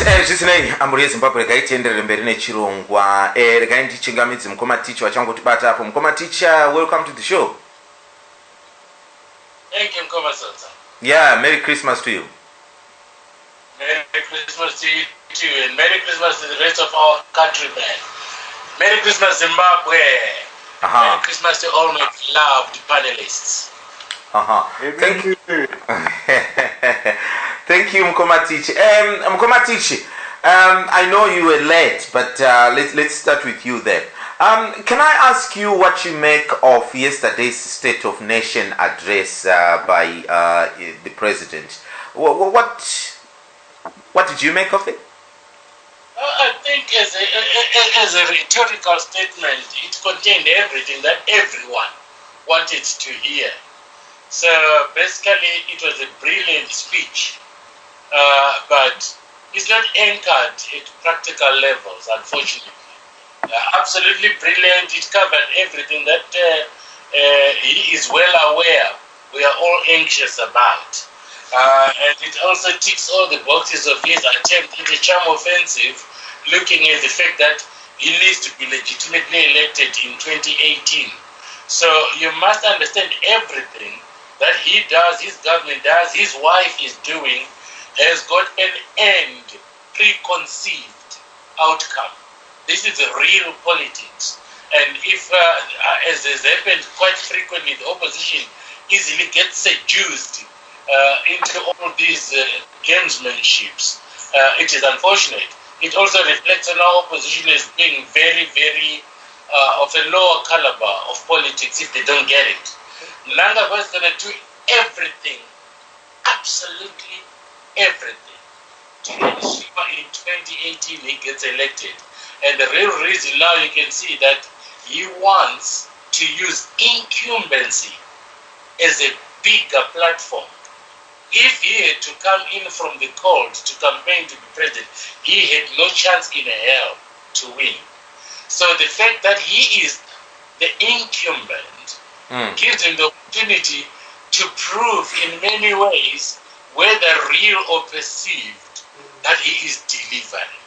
zvisinei amburi yezimbabwe regai tienderere mberi nechirongwa. Regai ndichingamidzi mukoma ticha vachangotibata apo. Mukoma ticha, welcome to the show. Thank you, Mkoma Sodza. Yeah, Merry Christmas to you. Merry Christmas to you too, and Merry Christmas to the rest of our countrymen. Merry Christmas, Zimbabwe. Merry Christmas to all my loved panelists. Thank you. Thank you, Mkoma Tichi. Mkoma Tichi, I know you were late, but let's start with you then. Can I ask you what you make of yesterday's State of Nation address by the President? What did you make of it? I think as a rhetorical statement, it contained everything that everyone wanted to hear. So basically, it was a brilliant speech, but it's not anchored at practical levels, unfortunately. Absolutely brilliant. It covered everything that he is well aware we are all anxious about. And it also ticks all the boxes of his attempt at a charm offensive, looking at the fact that he needs to be legitimately elected in 2018. So you must understand everything that he does, his government does, his wife is doing, has got an end preconceived outcome. This is a real politics. And if, as has happened quite frequently, the opposition easily gets seduced into all these gamesmanships, it is unfortunate. It also reflects on our opposition as being very, very of a lower caliber of politics if they don't get it. Mnangagwa is going to do everything, absolutely everything, to ensure in 2018 he gets elected. And the real reason now you can see that he wants to use incumbency as a bigger platform. If he had to come in from the cold to campaign to be president, he had no chance in hell to win. So the fact that he is the incumbent gives him the opportunity to prove in many ways, whether real or perceived, that he is delivering,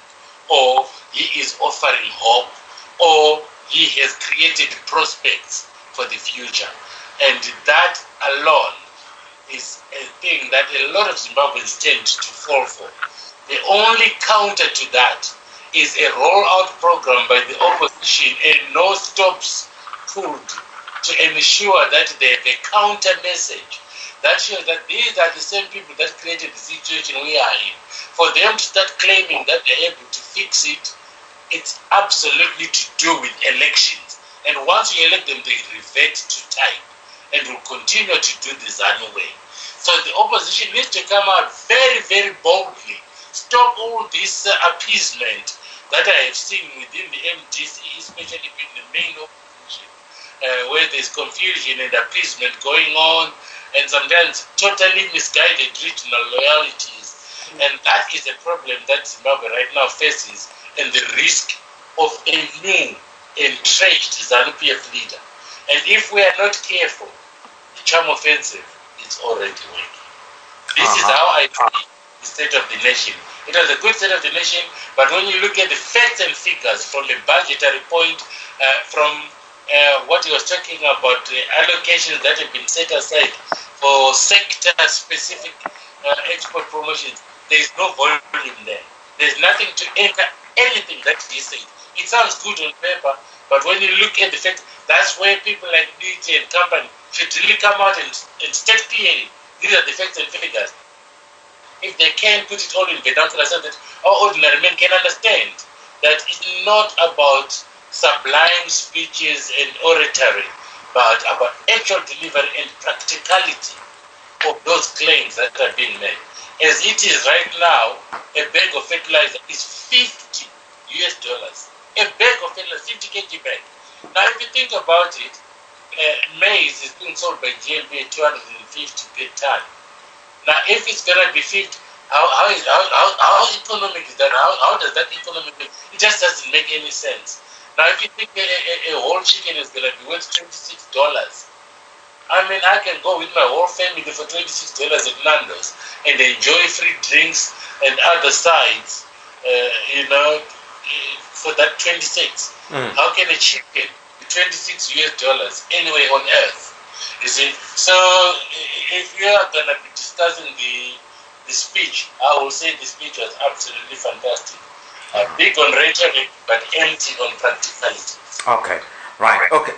or he is offering hope, or he has created prospects for the future. And that alone is a thing that a lot of Zimbabweans tend to fall for. The only counter to that is a rollout program by the opposition and no stops pulled to ensure that they have a counter message that shows that these are the same people that created the situation we are in. For them to start claiming that they're able to fix it, it's absolutely to do with elections. And once you elect them, they revert to type and will continue to do the ZANU way. So the opposition needs to come out very, very boldly, stop all this appeasement that I have seen within the MDC, especially in the main opposition, where there's confusion and appeasement going on, and sometimes totally misguided regional loyalties. And that is a problem that Zimbabwe right now faces, and the risk of a new entrenched ZANU-PF leader. And if we are not careful, the charm offensive is already working. This is how I see the state of the nation. It was a good state of the nation, but when you look at the facts and figures from a budgetary point, from what he was talking about, the allocations that have been set aside for sector-specific export promotions, there is no volume there. There's nothing to enter anything that he said. It sounds good on paper, but when you look at the fact, that's where people like DT and company should really come out and state clearly, these are the facts and figures. If they can put it all in vernacular so that our ordinary men can understand that it's not about sublime speeches and oratory, but about actual delivery and practicality of those claims that are being made. As it is right now, a bag of fertilizer is $50. A bag of fertilizer, 50 kg bag. Now, if you think about it, maize is being sold by GMP at 250 per ton. Now, if it's going to be 50, how economic is that? How does that economic? It just doesn't make any sense. Now, if you think a whole chicken is going to be worth $26, I mean, I can go with my whole family for $26 at Nando's and enjoy free drinks and other sides for that 26. How can a chicken be $26 anywhere on earth? You see? So if you are going to be discussing the speech, I will say the speech was absolutely fantastic. Big on rhetoric, but empty on practicality. Okay. Right. Okay.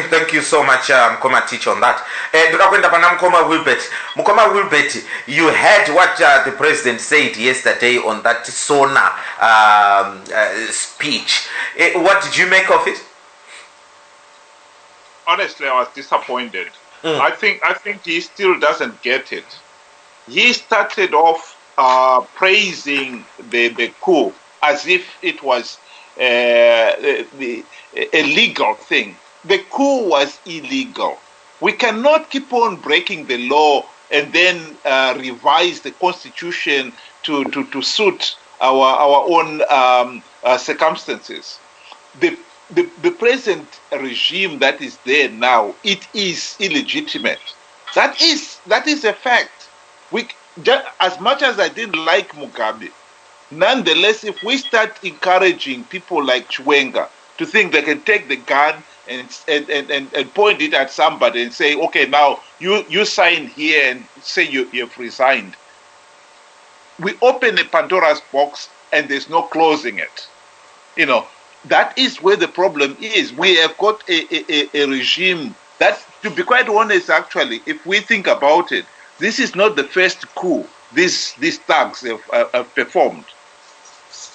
Thank you so much, Mkoma Teach, on that. Mkoma Wilbert, you heard what the president said yesterday on that Sona speech. What did you make of it? Honestly, I was disappointed. I think he still doesn't get it. He started off praising the coup as if it was a legal thing. The coup was illegal. We cannot keep on breaking the law and then revise the constitution to suit our own circumstances. The present regime that is there now, it is illegitimate. That is a fact. As much as I didn't like Mugabe, nonetheless, if we start encouraging people like Chiwenga to think they can take the gun and point it at somebody and say, okay, now you sign here and say you've resigned, we open a Pandora's box and there's no closing it. That is where the problem is. We have got a regime that, to be quite honest, actually, if we think about it, this is not the first coup these thugs have performed.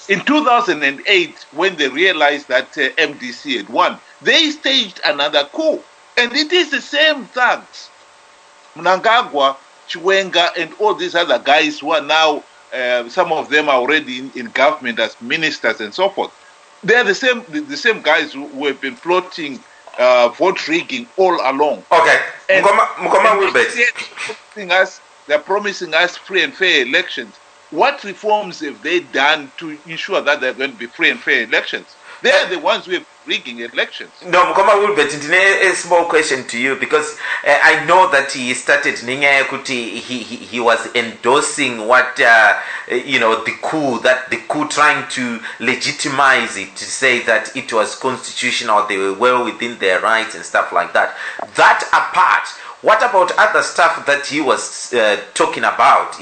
In 2008, when they realized that MDC had won, they staged another coup. And it is the same thugs. Mnangagwa, Chiwenga, and all these other guys who are now, some of them are already in government as ministers and so forth. They are the same guys who have been plotting vote rigging all along. Okay. Mkoma Wilbert. They're promising us free and fair elections. What reforms have they done to ensure that they're going to be free and fair elections? They are the ones who are rigging elections. No, Mkoma Wilbert, a small question to you, because I know that he started he was endorsing what the coup trying to legitimize it, to say that it was constitutional, they were well within their rights and stuff like that. That apart, what about other stuff that he was talking about?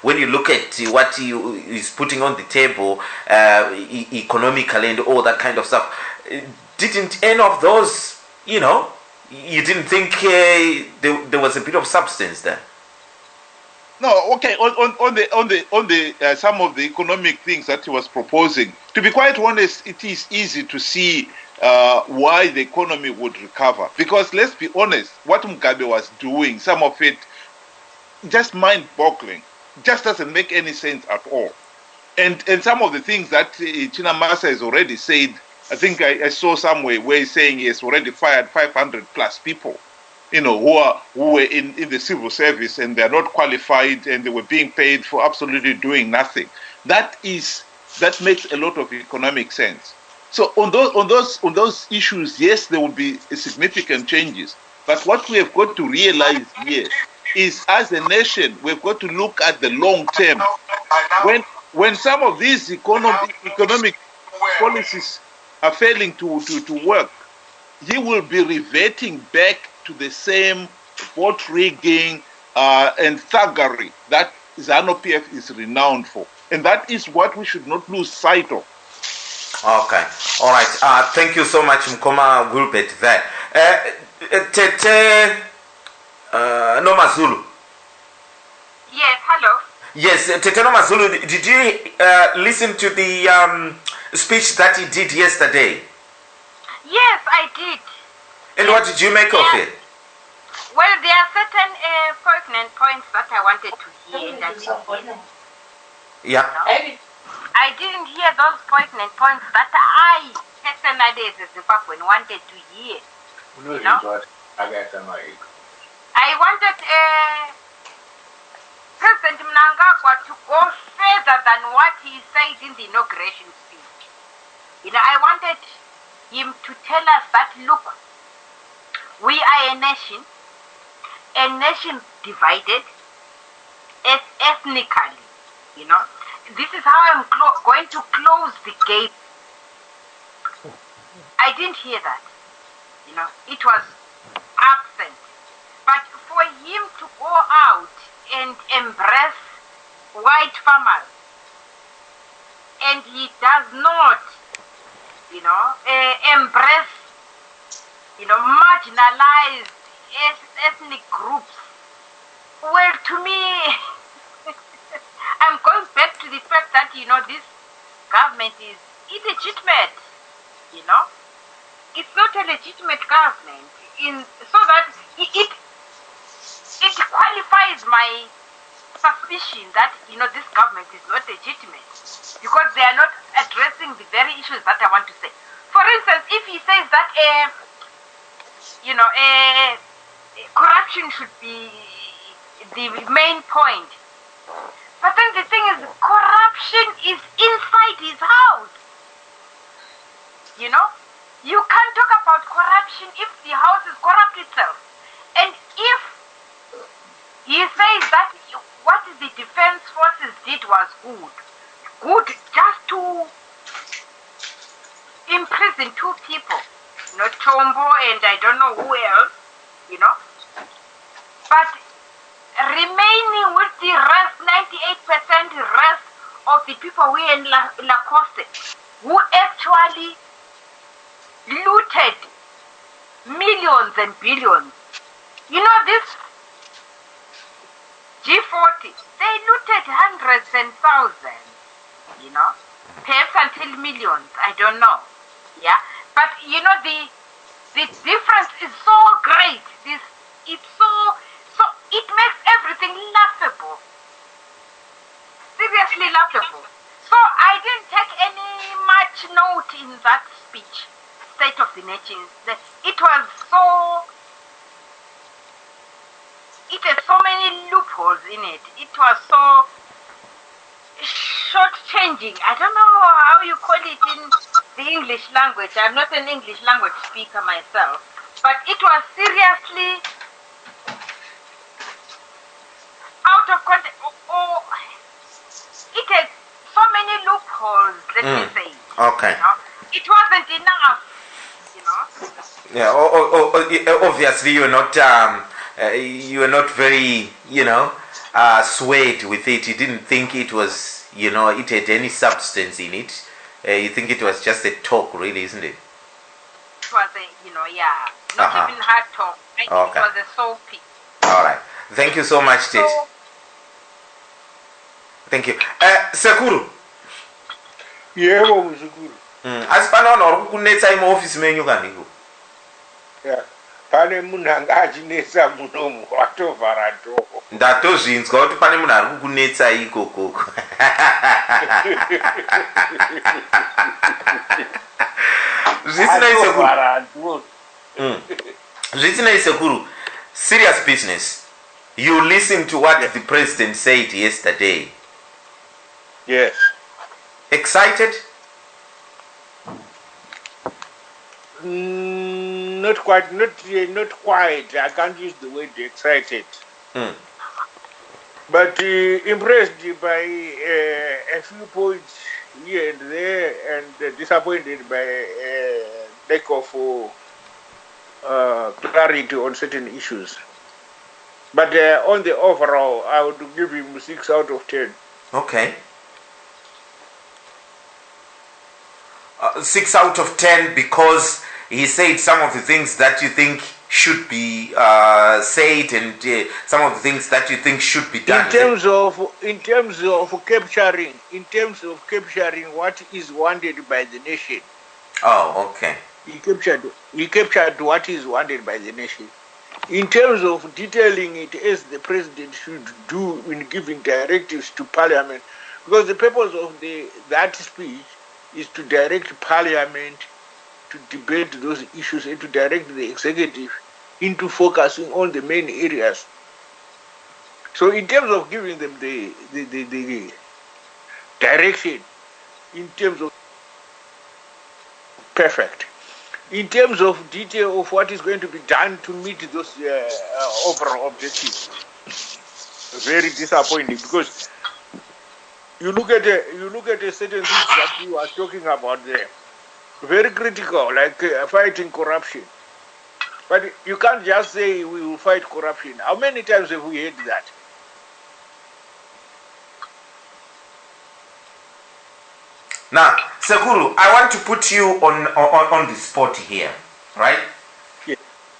When you look at what he is putting on the table economically and all that kind of stuff, didn't any of those, you didn't think there was a bit of substance there? No, okay. On the some of the economic things that he was proposing, to be quite honest, it is easy to see why the economy would recover. Because let's be honest, what Mugabe was doing, some of it just mind-boggling, just doesn't make any sense at all. And some of the things that Chinamasa has already said, I think I saw somewhere where he's saying he has already fired 500 plus people, who were in the civil service and they're not qualified and they were being paid for absolutely doing nothing. That makes a lot of economic sense. So on those issues, yes, there will be significant changes. But what we have got to realize here is, as a nation, we've got to look at the long term. When some of these economic policies are failing to work, he will be reverting back to the same vote rigging and thuggery that ZANU-PF is renowned for. And that is what we should not lose sight of. Okay. All right. Thank you so much, Mkoma Wilbert there. Tete Noma Zulu. Yes, hello. Yes, Tete Noma Zulu, did you listen to the speech that he did yesterday? Yes, I did. And what did you make of it? Well, there are certain pertinent points that I wanted to hear. Yeah. I didn't hear those pertinent points that I personally as a Zimbabwean wanted to hear. I wanted President Mnangagwa to go further than what he said in the inauguration speech. I wanted him to tell us that, look, we are a nation divided ethnically, this is how I'm going to close the gate. I didn't hear that. It was absent. But for him to go out and embrace white farmers, and he does not, embrace, marginalized ethnic groups. Well, to me, I'm going back to the fact that, this government is illegitimate, It's not a legitimate government, so that it qualifies my suspicion that, this government is not legitimate because they are not addressing the very issues that I want to say. For instance, if he says that, corruption should be the main point. But then the thing is, corruption is inside his house. You can't talk about corruption if the house is corrupt itself. And if he says that what the defense forces did was good just to imprison two people, Tombo and I don't know who else, But remaining with the rest, 98% rest of the people we in La Coste, who actually looted millions and billions. This G40, they looted hundreds and thousands, perhaps until millions, I don't know. Yeah, but the difference is so great. It's so it makes everything laughable. Seriously laughable. So I didn't take any much note in that speech, State of the Nation. It was it had so many loopholes in it. It was so short-changing. I don't know how you call it in the English language. I'm not an English language speaker myself. But it was seriously out of context. It had so many loopholes, let me say. Okay. It wasn't enough, Yeah, obviously you're not very, swayed with it. You didn't think it was, it had any substance in it. You think it was just a talk, really, isn't it? It was not even hard talk. I think it was a soapy. All right. Thank you so much, Tit. Thank you. Sekuru. Yebo mzukuru. Asipana uri kunetsa muoffice menyu kaniko. Yeah. Pane munhu anga achinetsa munomu watovhara dhoo. Ndatozvinzwa kuti pane munhu ari kukunetsa ikoko. Zvisinei Sekuru. Serious business. You listened to what the president said yesterday. Yes. Excited? Not quite. I can't use the word excited. But impressed by a few points here and there, and disappointed by lack of clarity on certain issues. But on the overall, I would give him 6 out of 10. Okay. 6 out of 10 because he said some of the things that you think should be said, and some of the things that you think should be done. In terms of capturing what is wanted by the nation. Oh, okay. He captured what is wanted by the nation. In terms of detailing it as the president should do in giving directives to Parliament, because the purpose of that speech is to direct Parliament to debate those issues and to direct the executive into focusing on the main areas. So in terms of giving them the direction, in terms of perfect, in terms of detail of what is going to be done to meet those overall objectives, very disappointing, because you look at certain things that you are talking about there. Very critical, like fighting corruption. But you can't just say we will fight corruption. How many times have we heard that? Now, Sekuru, I want to put you on the spot here, right? Yeah.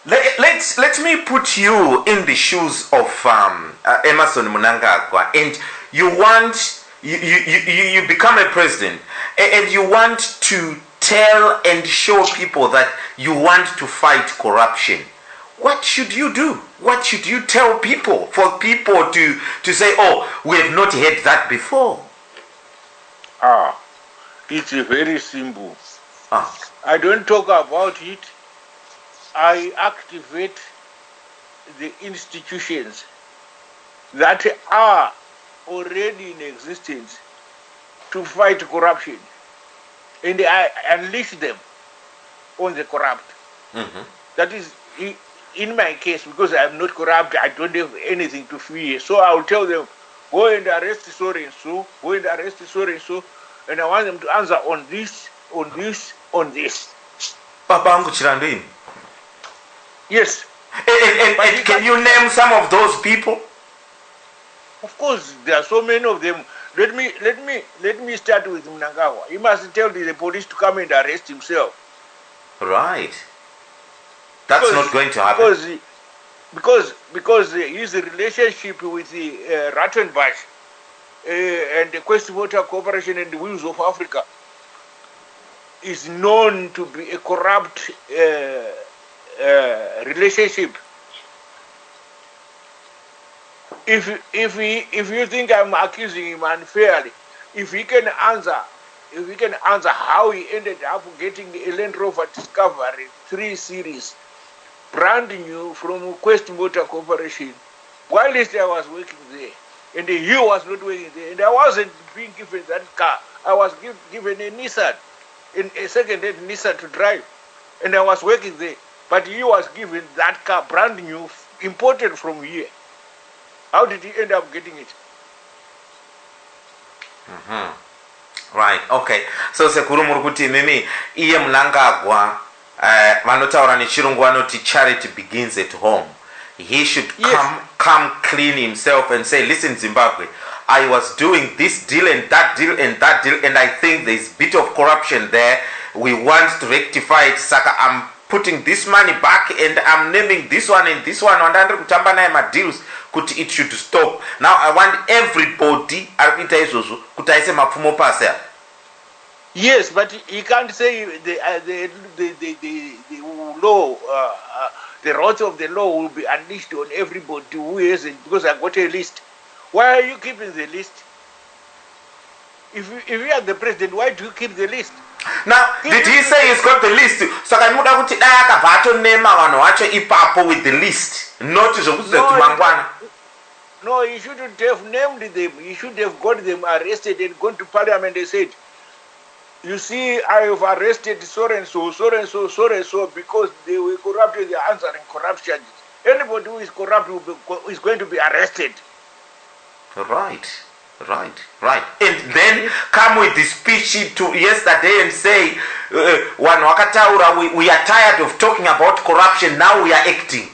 Let me put you in the shoes of Emerson Mnangagwa, and you become a president, and you want to tell and show people that you want to fight corruption. What should you do? What should you tell people for people to say, oh, we have not heard that before? It's very simple. Ah. I don't talk about it. I activate the institutions that are already in existence to fight corruption. And I unleash them on the corrupt. Mm-hmm. That is, in my case, because I'm not corrupt, I don't have anything to fear. So I'll tell them, go and arrest so and so, go and arrest so and so, and I want them to answer on this, on this, on this. Papa Chiranduim. Yes. And can you name some of those people? Of course, there are so many of them. Let me start with Mnangagwa. He must tell the police to come and arrest himself. Right. That's not going to happen. Because his relationship with the Rattenbush and the Quest Water Corporation and the Wheels of Africa is known to be a corrupt relationship. If you think I'm accusing him unfairly, if he can answer how he ended up getting a Land Rover Discovery 3 Series, brand new from Quest Motor Corporation, while I was working there, and he was not working there, and I wasn't being given that car. I was given a Nissan, a second-hand Nissan to drive, and I was working there, but he was given that car brand new, imported from here. How did he end up getting it? Mm-hmm. Right, okay. So Sekuru Murukuti mimi iye Mnangagwa vanotaura nechirungu vanoti charity begins at home. He should come clean himself and say, listen Zimbabwe, I was doing this deal and that deal and that deal, and I think there's a bit of corruption there. We want to rectify it. Saka, I'm putting this money back and I'm naming this one and this one and under kutamba naye my deals. It should stop. Now I want everybody kuti aise mapfumo pasi. Yes, but he can't say the law, the wrath of the law will be unleashed on everybody who hasn't, because I got a list. Why are you keeping the list? If you are the president, why do you keep the list? Now, did he say he's got the list? So I muda kuti dai akabvato nema vanhu vacho ipapo with the list, not zvokuti mangwana. No, he shouldn't have named them. He should have got them arrested and gone to parliament and said, you see, I have arrested so and so, so and so, so and so, because they were corrupt and they are answering corruption. Anybody who is corrupt is going to be arrested. Right. And then come with the speech to yesterday and say, we are tired of talking about corruption, now we are acting.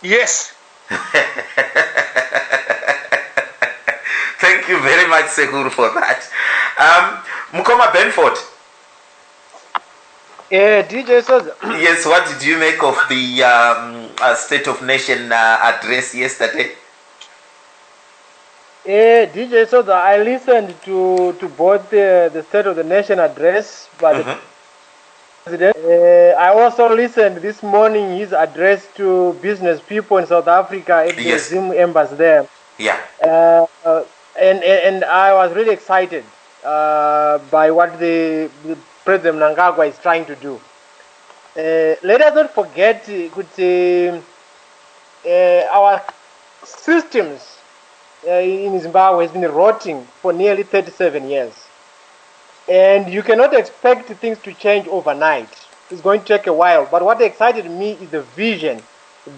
Yes. Thank you very much, Sekuru, for that. Mukoma Benford. DJ Sodza. Yes, what did you make of the State of Nation address yesterday? DJ Sodza, I listened to both the State of the Nation address, but I also listened this morning his address to business people in South Africa at the Zim embassy there. Yeah. And I was really excited by what the President Mnangagwa is trying to do. Let us not forget our systems in Zimbabwe has been rotting for nearly 37 years. And you cannot expect things to change overnight. It's going to take a while. But what excited me is the vision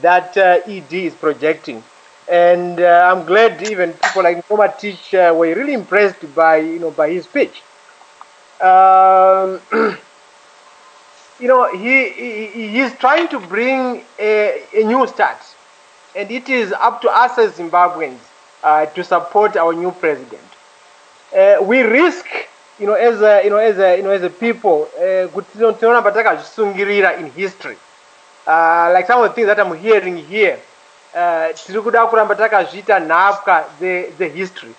that ED is projecting. And I'm glad even people like Nkoma were really impressed by his speech. He's trying to bring a new start, and it is up to us as Zimbabweans to support our new president. We risk, as a people, in history. Like some of the things that I'm hearing here, the history.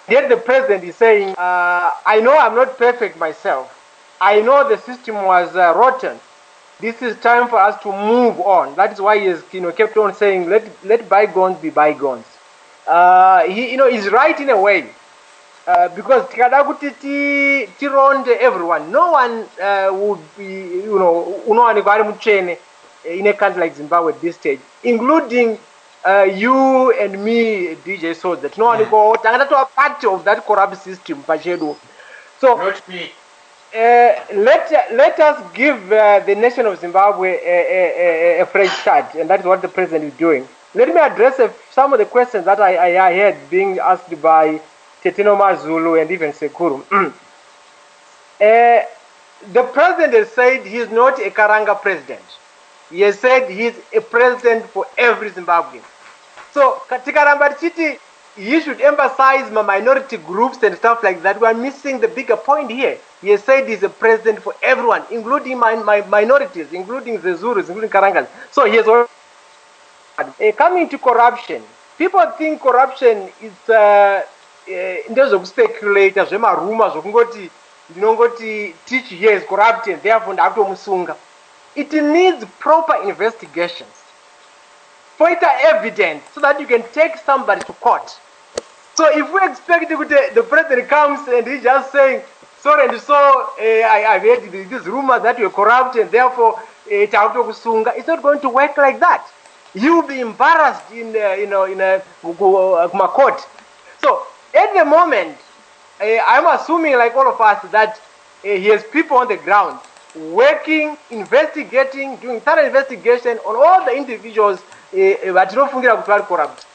Yet the president is saying, I know I'm not perfect myself. I know the system was rotten. This is time for us to move on. That is why he has, kept on saying, let bygones be bygones. He's right in a way. Because tironde everyone, no one would be, in a country like Zimbabwe at this stage, including you and me, DJ Sodza. No one go part of that corrupt system. So Not me. let us give the nation of Zimbabwe a fresh start, and that's what the president is doing. Let me address some of the questions that I heard being asked by Tetino Mazulu and even Sekuru. The president has said he's not a Karanga president. He has said he's a president for every Zimbabwean. So Tikaramba Chiti, he should emphasize minority groups and stuff like that. We are missing the bigger point here. He has said he's a president for everyone, including my minorities, including the Zulus, including Karangas. So he has already coming to corruption. People think corruption is into zokuspekulata zvemaruma zvokungoti ndinongoti teach here is corrupt and therefore ndakutomusunga. It needs proper investigations, further evidence, so that you can take somebody to court. So if we expect the president comes and he's just saying, sorry and so, I've heard these rumors that you're corrupt and therefore it's not going to work like that. You'll be embarrassed in a court. So at the moment, I'm assuming, like all of us, that he has people on the ground working, investigating, doing thorough investigation on all the individuals that are corrupt.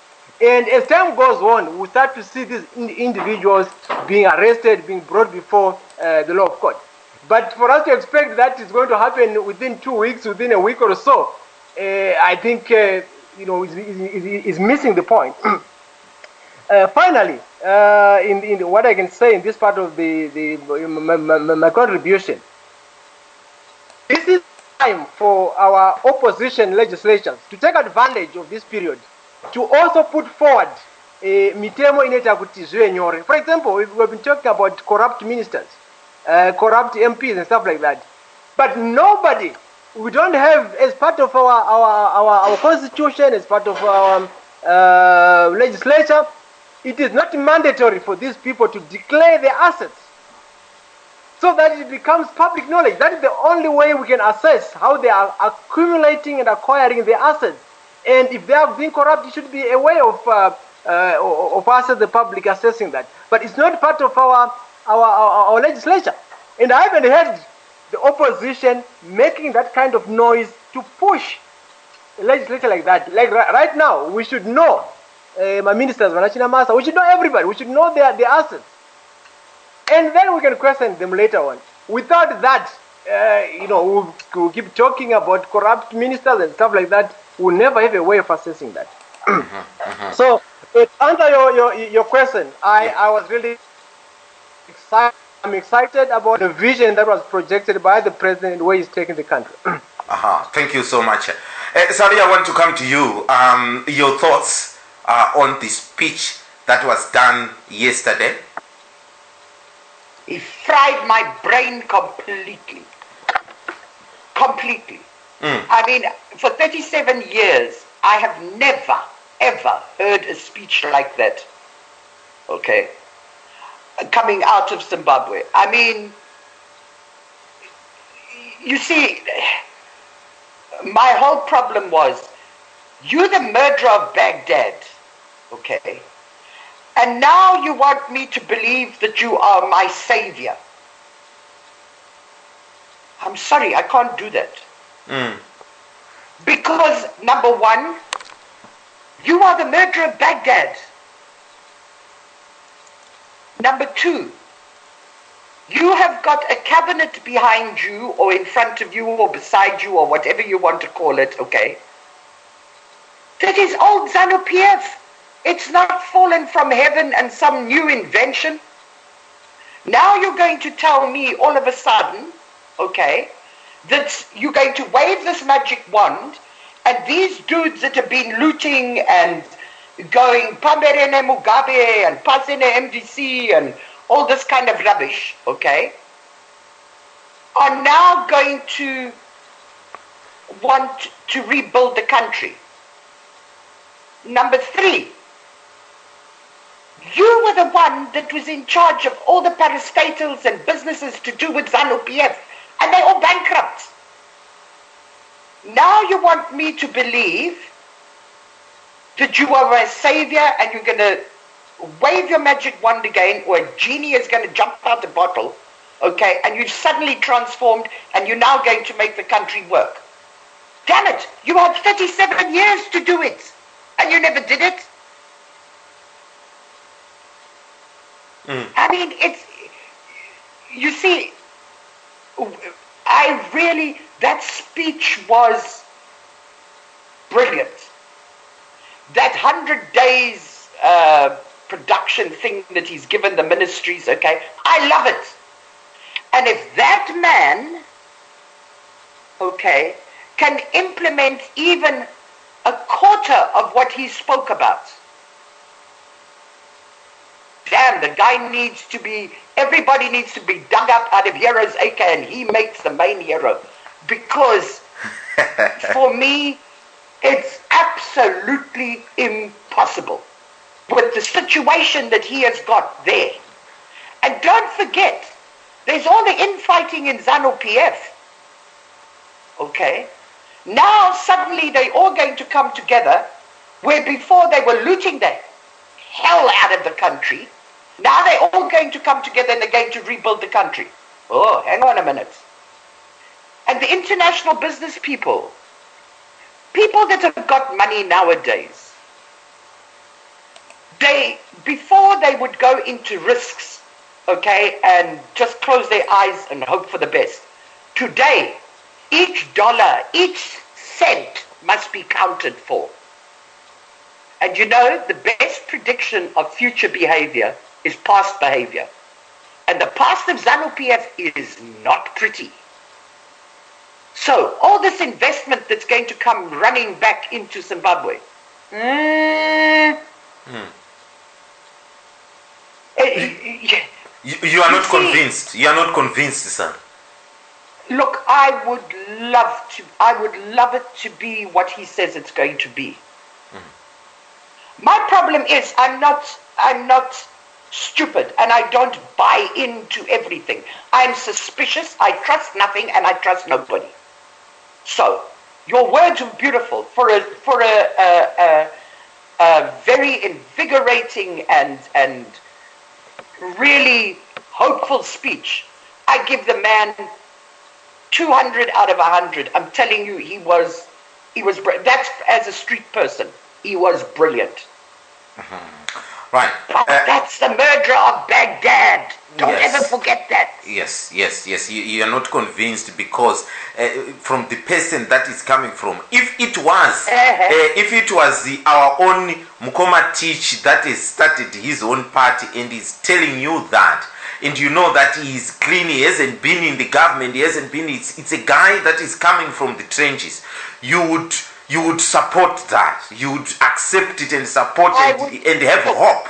And as time goes on, we start to see these individuals being arrested, being brought before the law of court. But for us to expect that it's going to happen within 2 weeks, within a week or so, I think is missing the point. Finally, in what I can say in this part of my contribution, this is time for our opposition legislatures to take advantage of this period to also put forward mitemo ineta kuti zvive nyore. For example, we've been talking about corrupt ministers, corrupt MPs and stuff like that. But nobody, we don't have, as part of our constitution, as part of our legislature, it is not mandatory for these people to declare their assets so that it becomes public knowledge. That is the only way we can assess how they are accumulating and acquiring their assets. And if they have been corrupt, it should be a way of us as the public assessing that. But it's not part of our legislature. And I haven't heard the opposition making that kind of noise to push a legislature like that. Like right now, we should know my ministers, we should know everybody. We should know their assets. And then we can question them later on. Without that, we'll keep talking about corrupt ministers and stuff like that. We'll never have a way of assessing that. So, to answer your question, I was really excited. I'm excited about the vision that was projected by the president and the way he's taking the country. Thank you so much. Sally, I want to come to you. Your thoughts on the speech that was done yesterday? He fried my brain completely. Completely. I mean, for 37 years, I have never, ever heard a speech like that. Okay? Coming out of Zimbabwe. I mean, you see, my whole problem was, you're the murderer of Baghdad. Okay? And now you want me to believe that you are my savior. I'm sorry, I can't do that. Because, number one, you are the murderer of Baghdad. Number two, you have got a cabinet behind you or in front of you or beside you or whatever you want to call it, okay? That is old ZANU-PF. It's not fallen from heaven and some new invention. Now you're going to tell me all of a sudden, okay, that you're going to wave this magic wand and these dudes that have been looting and going Pamberene Mugabe and Pasene MDC and all this kind of rubbish, okay, are now going to want to rebuild the country. Number three, you were the one that was in charge of all the parastatals and businesses to do with ZANU-PF, and they're all bankrupt. Now you want me to believe that you are a savior and you're going to wave your magic wand again, or a genie is going to jump out the bottle, okay, and you've suddenly transformed and you're now going to make the country work. Damn it, you had 37 years to do it and you never did it. I mean, it's, you see, that speech was brilliant. That 100 days production thing that he's given the ministries, okay, I love it. And if that man, okay, can implement even a quarter of what he spoke about, damn, the guy needs to be, everybody needs to be dug up out of Heroes Acre and he makes the main hero. Because for me, it's absolutely impossible with the situation that he has got there. And don't forget, there's all the infighting in ZANU-PF. Okay? Now suddenly they're all going to come together where before they were looting the hell out of the country. Now they're all going to come together and they're going to rebuild the country. Oh, hang on a minute. And the international business people that have got money nowadays, before they would go into risks, okay, and just close their eyes and hope for the best. Today, each dollar, each cent must be counted for. And you know, the best prediction of future behavior is past behavior. And the past of ZANU-PF is not pretty. So, all this investment that's going to come running back into Zimbabwe, You are not convinced. You are not convinced, son. Look, I would love it to be what he says it's going to be. My problem is I'm not stupid and I don't buy into everything. I'm suspicious, I trust nothing, and I trust nobody. So, your words were beautiful for a very invigorating and really hopeful speech. I give the man 200 out of 100. I'm telling you, he was that's as a street person, he was brilliant. Right. But that's the murderer of Baghdad. Don't Yes. ever forget that. Yes. You are not convinced because from the person that is coming from. If it was, our own Mukoma Teach that has started his own party and is telling you that, and you know that he is clean, he hasn't been in the government, he hasn't been. It's a guy that is coming from the trenches. You would support that. You would accept it and support it and have hope.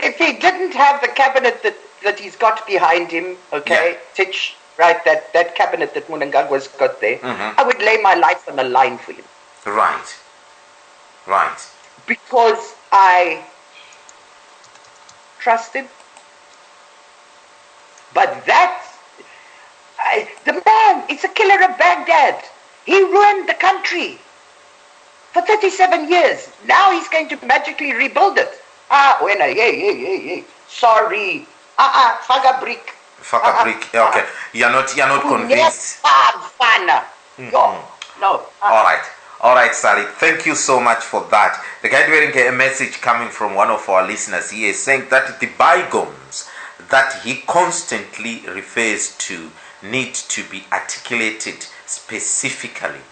If he didn't have the cabinet that he's got behind him, okay, Titch, right, that cabinet that Mnangagwa's got there, I would lay my life on the line for him. Right. Because I trust him. But the man, it's a killer of Baghdad. He ruined the country for 37 years. Now he's going to magically rebuild it. Sorry. Faga brick. Okay. You're not convinced. No. All right, Sally. Thank you so much for that. The guy wearing a message coming from one of our listeners here is saying that the bygones that he constantly refers to need to be articulated specifically.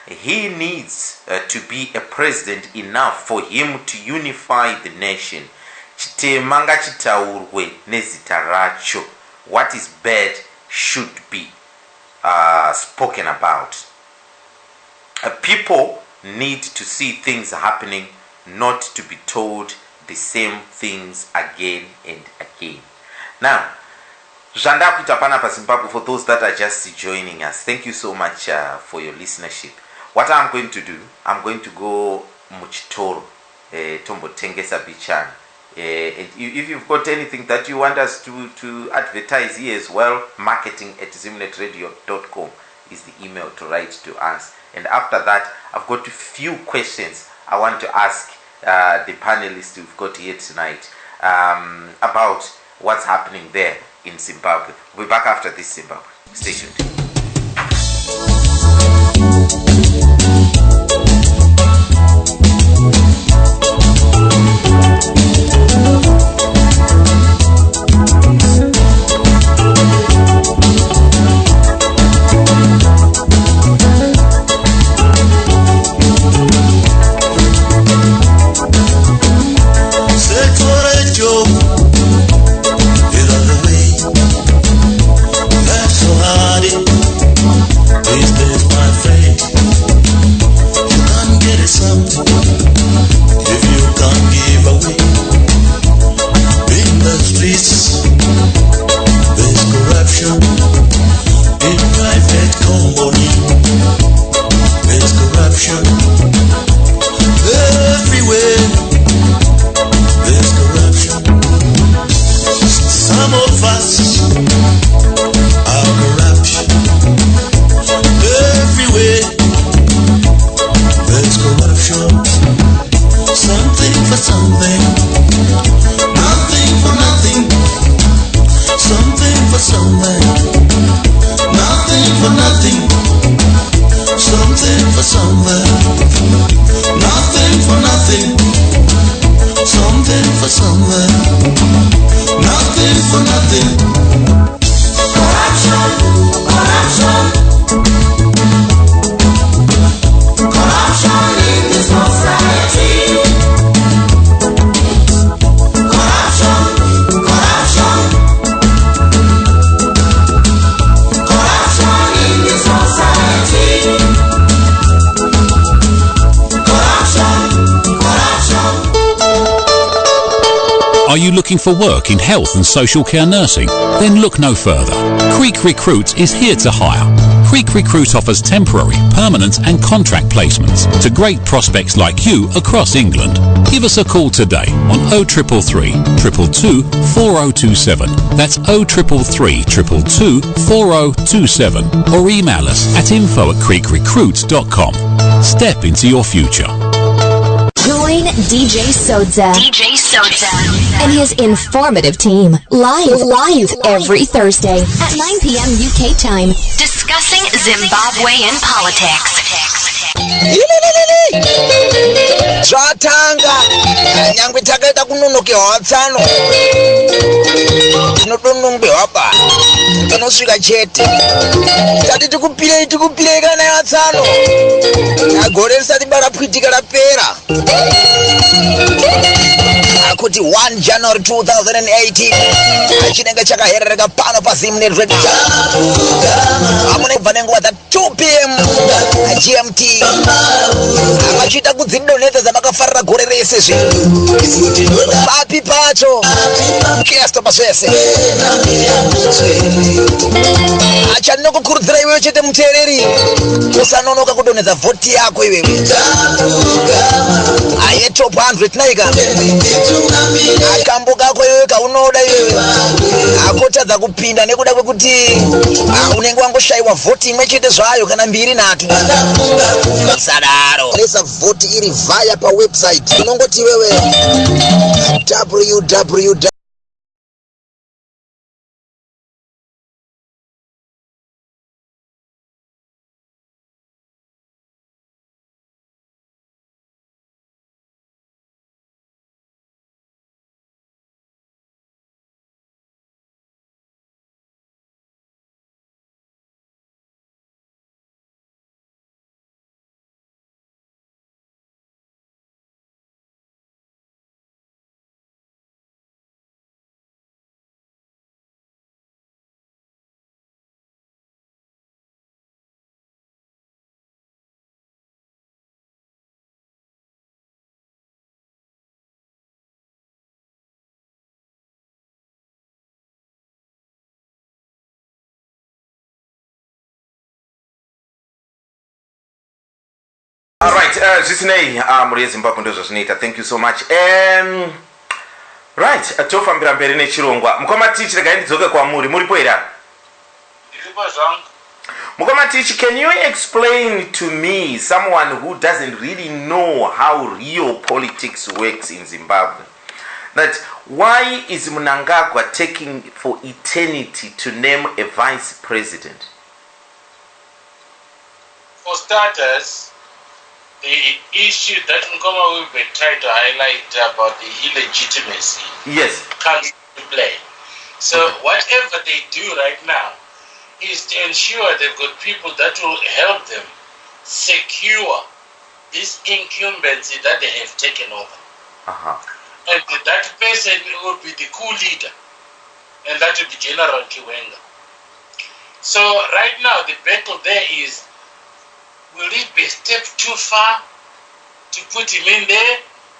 He needs to be a president enough for him to unify the nation. Chitemanga chitaurwe nezita racho. What is bad should be spoken about. People need to see things happening, not to be told the same things again and again. Now, Janda Kutapana Zimbabwe, for those that are just joining us, thank you so much for your listenership. What I'm going to do, I'm going to go Muchitoro, Tombo Tengesa Bichan. If you've got anything that you want us to advertise here as well, marketing@zimnetradio.com is the email to write to us. And after that, I've got a few questions I want to ask the panelists we've got here tonight about what's happening there in Zimbabwe. We'll be back after this Zimbabwe. Stay tuned. Are you looking for work in health and social care nursing? Then look no further. Creek Recruit is here to hire. Creek Recruit offers temporary, permanent and contract placements to great prospects like you across England. Give us a call today on 0333 222 4027. That's 0333 222 4027. Or email us at info@creekrecruit.com. Step into your future. Join DJ Sodza and his informative team live every Thursday at 9 p.m. UK time, discussing Zimbabwean politics. Zvatanga nyangwe takaita kunonokewa tsano tinodonongwewa ba tinosvika chete tati tikupirei kana yatsano agore risati barapwitika rapera akuti 1 January 2018 achinenge chakaherereka pano paZimnet Radio amunebva nenguva dza2 p.m. GMT amachita kudzidonedza dzamakafarira gore rese zvino papi pacho kesto pasvese acha ndinokukurudzira iwewe chete muteereri usanonoka kudonedza vhoti yako iwewe aye top 100 naika akambo kako iwewe kaunoda iwewe akotadza kupinda nekuda kwekuti unenge wangoshayiwa vhoti imwe chete zvayo kana mbiri nhatu sadaro resa vhoti iri vhaya pawebsite unongoti iwewe www Right, zvisinei muri yezimbabwe ndizvo zvinoita. Thank you so much. Right, tofambira mberi nechirongwa. Mukoma Tichi, regai ndidzoke kwamuri. Muripo here? Ndiripo zvangu. Mukoma Tichi, can you explain to me, someone who doesn't really know how real politics works in Zimbabwe, that why is Mnangagwa taking for eternity to name a vice president? For starters, the issue that Nkoma will be trying to highlight about the illegitimacy comes to play. So whatever they do right now is to ensure they've got people that will help them secure this incumbency that they have taken over. And that person will be the coup leader, and that will be General Chiwenga. So right now the battle there is, will it be a step too far to put him in there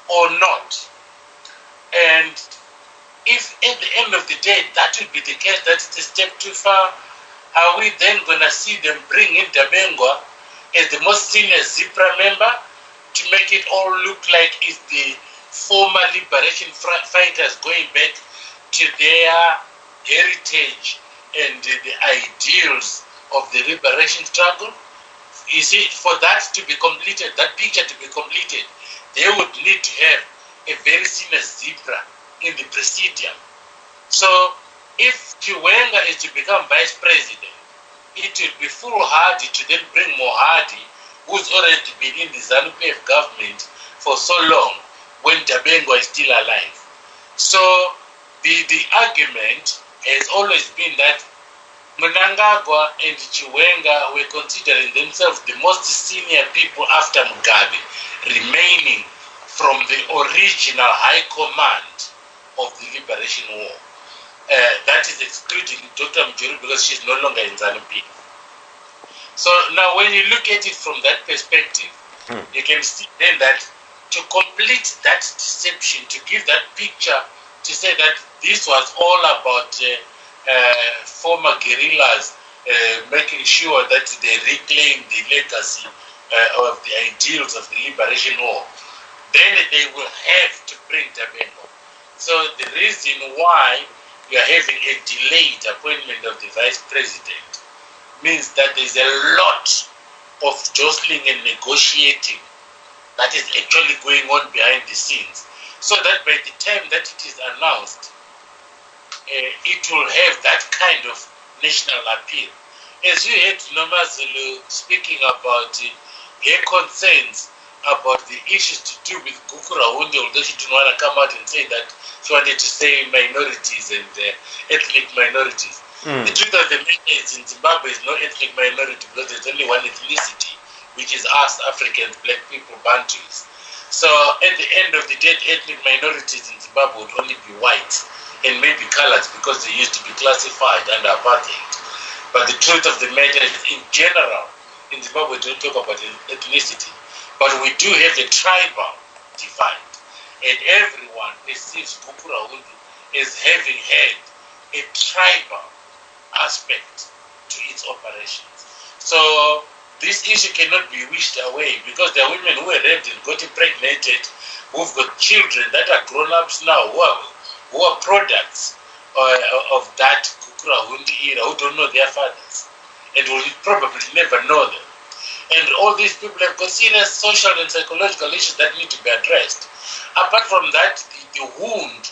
or not? And if at the end of the day that will be the case, that's the step too far, are we then going to see them bring in Mnangagwa as the most senior ZIPRA member to make it all look like it's the former liberation fighters going back to their heritage and the ideals of the liberation struggle? You see, for that to be completed, that picture to be completed, they would need to have a very senior ZIPRA in the presidium. So if Chiwenga is to become vice president, it would be foolhardy to then bring Mohadi, who's already been in the ZANU-PF government for so long, when Mnangagwa is still alive. So the argument has always been that Mnangagwa and Chiwenga were considering themselves the most senior people after Mugabe, remaining from the original high command of the liberation war. That is excluding Dr. Mjuri because she's no longer in ZANU-PF. So now when you look at it from that perspective, you can see then that to complete that deception, to give that picture, to say that this was all about former guerrillas making sure that they reclaim the legacy of the ideals of the liberation war, then they will have to bring Mnangagwa. So the reason why you are having a delayed appointment of the vice president means that there's a lot of jostling and negotiating that is actually going on behind the scenes, so that by the time that it is announced, it will have that kind of national appeal. As you heard Noma Zulu speaking about her concerns about the issues to do with Gukurahundi, although she didn't want to come out and say that, she wanted to say minorities and ethnic minorities. The truth of the matter is, in Zimbabwe is no ethnic minority because there's only one ethnicity, which is us, Africans, black people, Bantus. So at the end of the day, ethnic minorities in Zimbabwe would only be white and maybe colors because they used to be classified under apartheid. But the truth of the matter is, in general, in Zimbabwe, we don't talk about ethnicity, but we do have the tribal divide. And everyone perceives Gukurahundi as having had a tribal aspect to its operations. So this issue cannot be wished away because there are women who are raped and got impregnated, who've got children that are grown-ups now, who are products of that Gukurahundi era, who don't know their fathers and will probably never know them. And all these people have got serious social and psychological issues that need to be addressed. Apart from that, the wound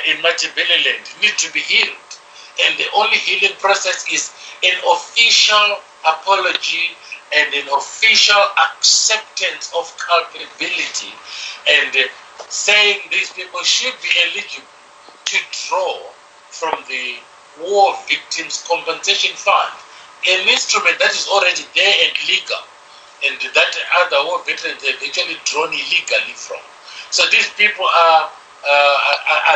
in Matabeleland needs to be healed. And the only healing process is an official apology and an official acceptance of culpability, and saying these people should be eligible to draw from the War Victims Compensation Fund, an instrument that is already there and legal, and that other war veterans have actually drawn illegally from. So these people are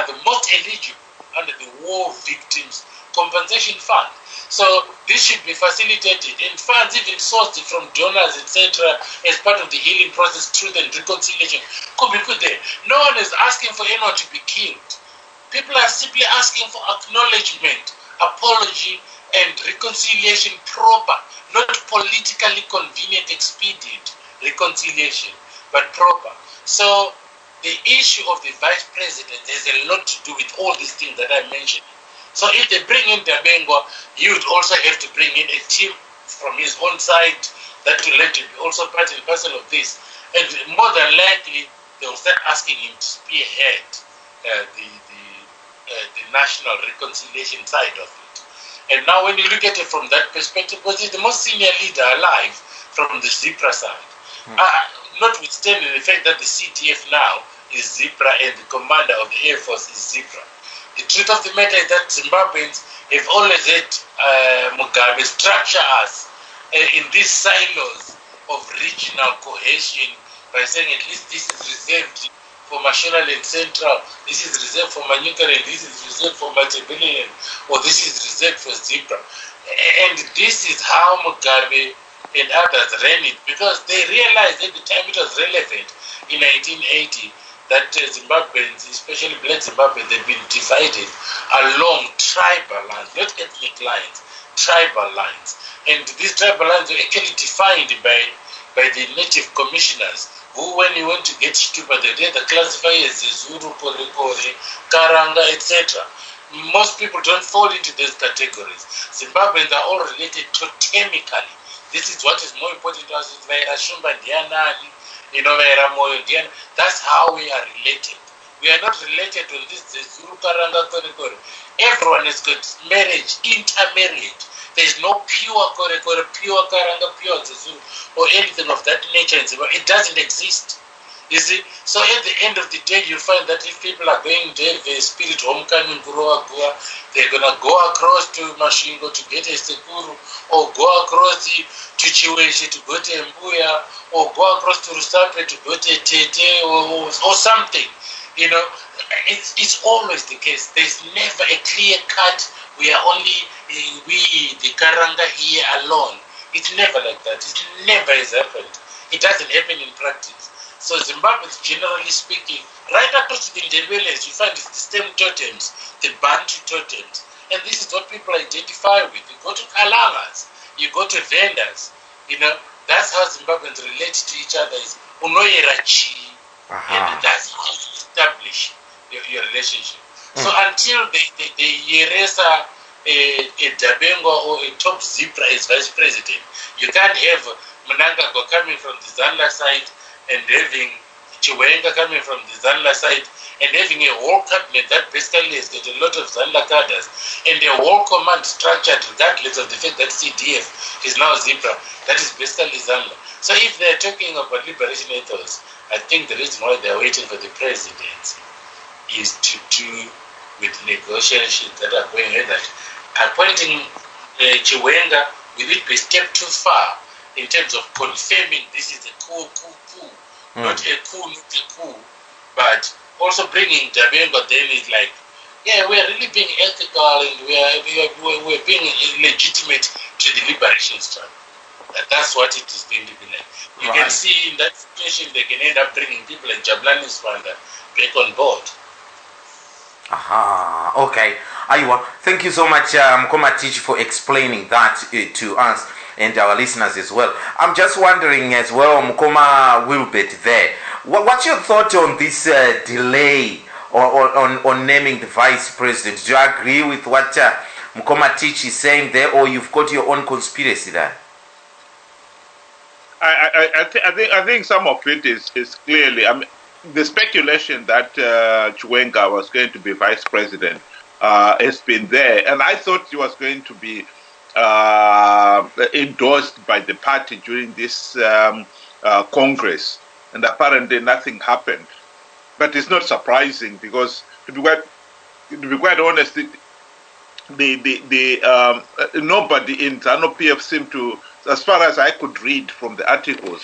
the most eligible under the War Victims Compensation Fund. So this should be facilitated, and funds even sourced from donors, etc., as part of the healing process, truth and reconciliation could be put there. No one is asking for anyone to be killed. People are simply asking for acknowledgement, apology, and reconciliation proper, not politically convenient expedient reconciliation, but proper. So the issue of the vice president has a lot to do with all these things that I mentioned. So if they bring in Dabengwa, you would also have to bring in a team from his own side that will let him be also part and parcel of this. And more than likely, they will start asking him to spearhead the national reconciliation side of it. And now when you look at it from that perspective, because he's the most senior leader alive from the ZIPRA side. Notwithstanding the fact that the CDF now is ZIPRA and the commander of the Air Force is ZIPRA. The truth of the matter is that Zimbabweans have always had Mugabe structure us in these silos of regional cohesion by saying at least this is reserved for National and Central, this is reserved for Manyuka, and this is reserved for Matabeleland, or this is reserved for ZIPRA. And this is how Mugabe and others ran it, because they realized at the time it was relevant in 1980 that Zimbabweans, especially black Zimbabweans, they've been divided along tribal lines, not ethnic lines, tribal lines. And these tribal lines were actually defined by the native commissioners, who, when you went to get Shtupa, they did the classifiers as Zulu, Kore, Karanga, etc. Most people don't fall into those categories. Zimbabweans are all related totemically. This is what is more important to us. That's how we are related. We are not related to this Zulu, Karanga, Kore. Everyone has got marriage, intermarriage. There is no pure Kore, pure Karanga, pure Zulu, or anything of that nature. It doesn't exist. You see? So at the end of the day, you find that if people are going to have a spirit homecoming, they're going to go across to Mashingo to get a Sekuru, or go across to Chiweshe to go to Mbuya, or go across to Rusape to go to Tete, or something. You know, it's always the case. There's never a clear cut. We are only, the Karanga here alone. It's never like that. It never has happened. It doesn't happen in practice. So Zimbabwe, generally speaking, right across the Ndebelés, you find it's the same totems, the Bantu totems. And this is what people identify with. You go to Kalangas, you go to vendors, you know, that's how Zimbabweans relate to each other. Is Unoyerachi. And that's how you establish your relationship. So until they erase a Dabengwa or a top ZIPRA as vice president, you can't have Mnangagwa coming from the Zanda side and having Chiwenga coming from the Zanda side and having a whole cabinet that basically has got a lot of Zanda cadres and a whole command structured regardless of the fact that CDF is now ZIPRA. That is basically Zanda. So if they're talking about liberation ethos, I think the reason why they're waiting for the presidency is to do with negotiations that are going on. That appointing Chiwenga, will it be a step too far in terms of confirming this is a coup, not a coup, but also bringing Dabengwa then is like, yeah, we are really being ethical and we're being legitimate to the liberation struggle. That's what it is going to be like. You can see in that situation they can end up bringing people like Jabulani Sibanda back on board. Okay. Aiwa, thank you so much, Mkomatichi, for explaining that to us and our listeners as well. I'm just wondering as well, Mkoma Wilbert there, what's your thought on this delay on naming the vice president? Do you agree with what Mkomatichi is saying there, or you've got your own conspiracy there? I think some of it is clearly, I mean, the speculation that Chiwenga was going to be vice president has been there, and I thought he was going to be endorsed by the party during this Congress, and apparently nothing happened. But it's not surprising because, to be quite honest, nobody in ZANU-PF seemed to, as far as I could read from the articles,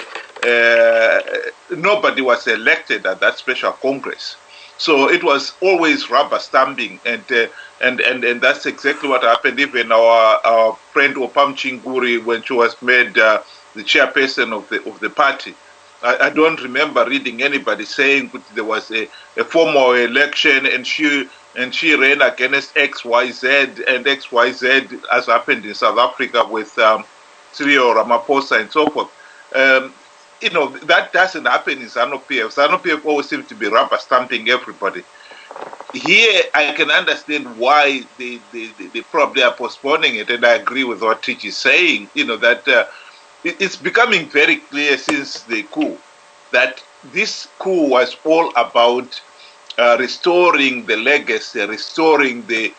nobody was elected at that special Congress. So it was always rubber stamping, and that's exactly what happened. Even our friend Opam Chinguri, when she was made the chairperson of the party, I don't remember reading anybody saying there was a formal election and she ran against XYZ, and XYZ, as happened in South Africa with Cyril Ramaphosa and so forth. that doesn't happen in ZANU-PF. ZANU-PF always seems to be rubber stamping everybody. Here, I can understand why they probably are postponing it, and I agree with what Tich is saying, that it's becoming very clear since the coup that this coup was all about restoring the legacy, restoring the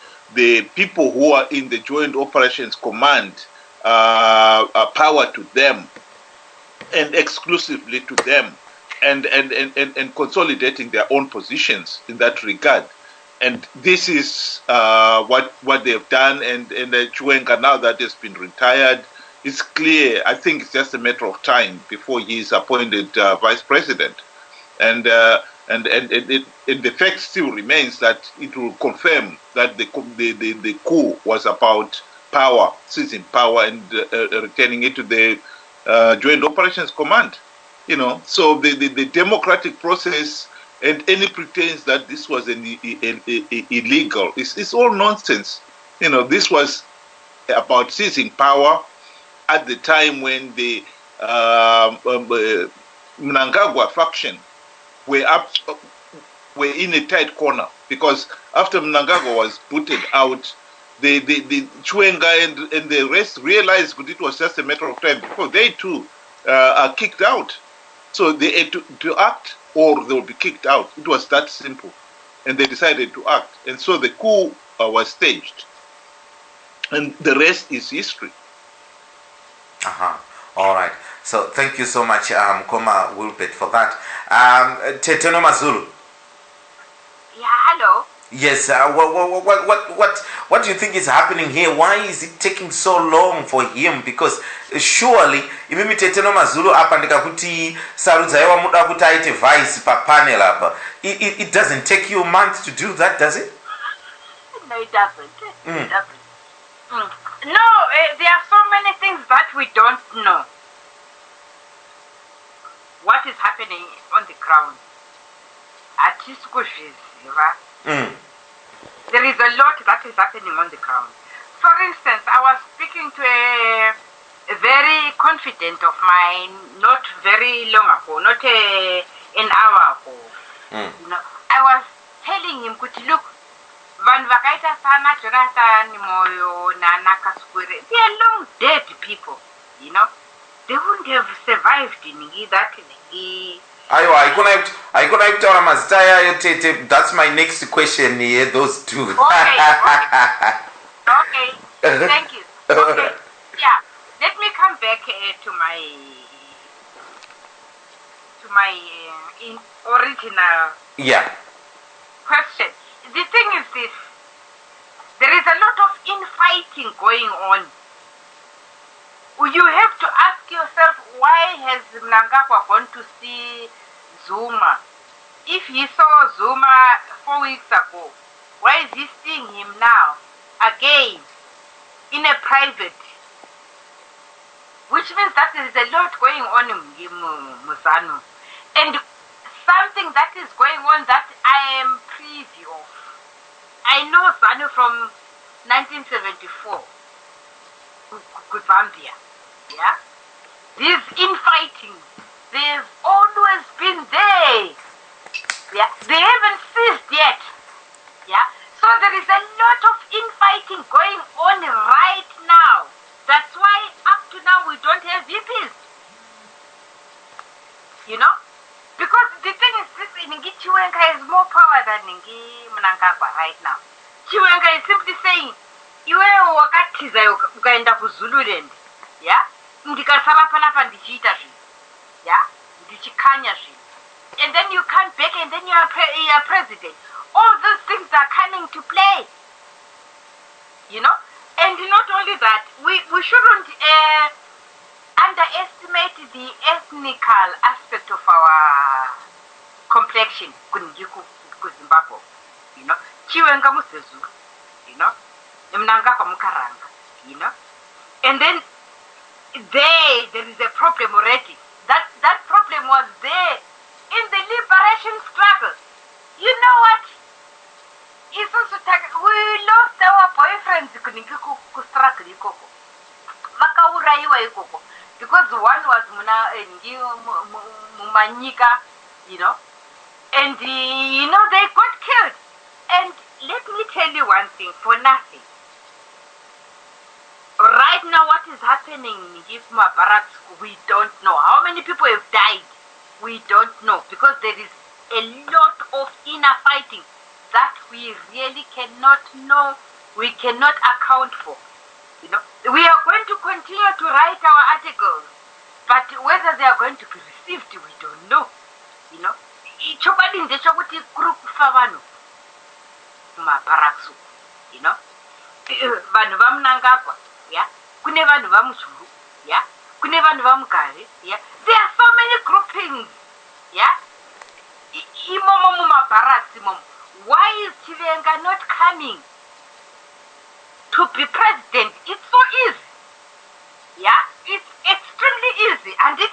people who are in the Joint Operations Command power to them, and exclusively to them, and consolidating their own positions in that regard. And this is what they have done. And Chiwenga, now that has been retired, it's clear. I think it's just a matter of time before he is appointed vice president. And the fact still remains that it will confirm that the coup was about power, seizing power, and returning it to the Joint Operations Command. So the democratic process and any pretense that this was illegal is all nonsense. This was about seizing power at the time when the Mnangagwa faction were in a tight corner, because after Mnangagwa was booted out, the Chiwenga and the rest realized that it was just a matter of time before they too are kicked out. So they had to act, or they will be kicked out. It was that simple. And they decided to act. And so the coup was staged. And the rest is history. All right. So thank you so much, Koma Wilbert, for that. Teteno Mazulu. Yeah, hello. Yes. What do you think is happening here? Why is it taking so long for him? Because surely, imimi Teteno Mazulu apa ndikakuti Sodza yewa muda kuti aite vice pa panel apa. It doesn't take you a month to do that, does it? No, it doesn't. It doesn't. No, there are so many things that we don't know. What is happening on the ground? There is a lot that is happening on the ground. For instance, I was speaking to a very confident of mine not very long ago, not an hour ago. I was telling him, look, Van Vakaita Sana, Jonathan Moyo and Kasukuwere, they are long dead people, They wouldn't have survived in that. I couldn't tell Mazitaya. That's my next question here. Those two. Okay. Thank you. Okay. Yeah. Let me come back to my original question. The thing is this: there is a lot of infighting going on. You have to ask yourself, why has Mnangagwa gone to see Zuma? If he saw Zuma 4 weeks ago, why is he seeing him now again in a private? Which means that there is a lot going on in ZANU. And something that is going on that I am privy of. I know ZANU from 1974, Zambia. Yeah, these infighting, they've always been there. Yeah, they haven't ceased yet. Yeah, so there is a lot of infighting going on right now. That's why up to now we don't have VPs. Because the thing is this: Chiwenga has more power than Mnangagwa right now. Chiwenga is simply saying, "Iwe wakatiza ukaenda ku Zululand, yeah." Ndikasala panapa ndichiita zvinhu, yeah, ndichikanya zvinhu, and then you come back and then you are president. All those things are coming to play, and not only that, we shouldn't underestimate the ethnical aspect of our complexion. Zimbabwe, Chiwenga Musezulu, Mnangagwa Mukaranga, and then there is a problem already. That problem was there in the liberation struggle. You know what? It's also we lost our boyfriends ku struggle ikoko. Vakauraiwa ikoko. because one was Mumanyika, you know, and you know, they got killed. And let me tell you one thing, for nothing. Right now, what is happening in Gifma Barracks, we don't know. How many people have died? We don't know, because there is a lot of inner fighting that we really cannot know, we cannot account for. You know, we are going to continue to write our articles, but whether they are going to be received, we don't know. You know, chokwadi ndechekuti kuri kufa vanhu mumabarracks, you know, vanhu vaMnangagwa, yeah, kune vanhu vaMujuru, yeah, kune vanhu vaMugare, yeah. There are so many groupings, yeah. Imomo mumabarracks imomo. Why is Chivenga not coming to be president? It's so easy. Yeah, it's extremely easy. And he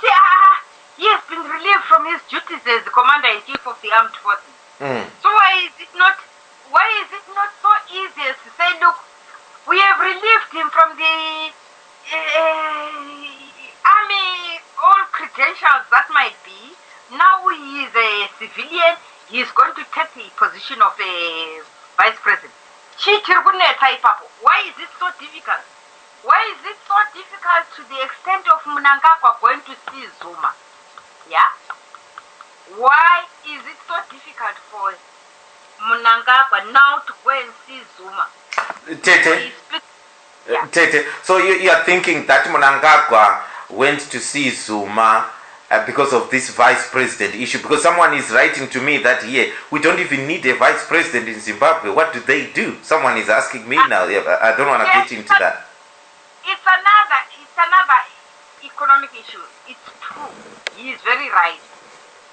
has been relieved from his duties as the commander-in-chief of the armed forces. So why is it not so easy as to say, look, we have relieved him from the army, all credentials that might be. Now he is a civilian. He is going to take the position of a vice president. Why is it so difficult? Why is it so difficult to the extent of Mnangagwa going to see Zuma? Yeah? Why is it so difficult for Mnangagwa now to go and see Zuma? Tete, so you are thinking that Mnangagwa went to see Zuma because of this vice president issue? Because someone is writing to me that we don't even need a vice president in Zimbabwe. What do they do? Someone is asking me now. I don't want to get into that. It's another economic issue. It's true. He is very right.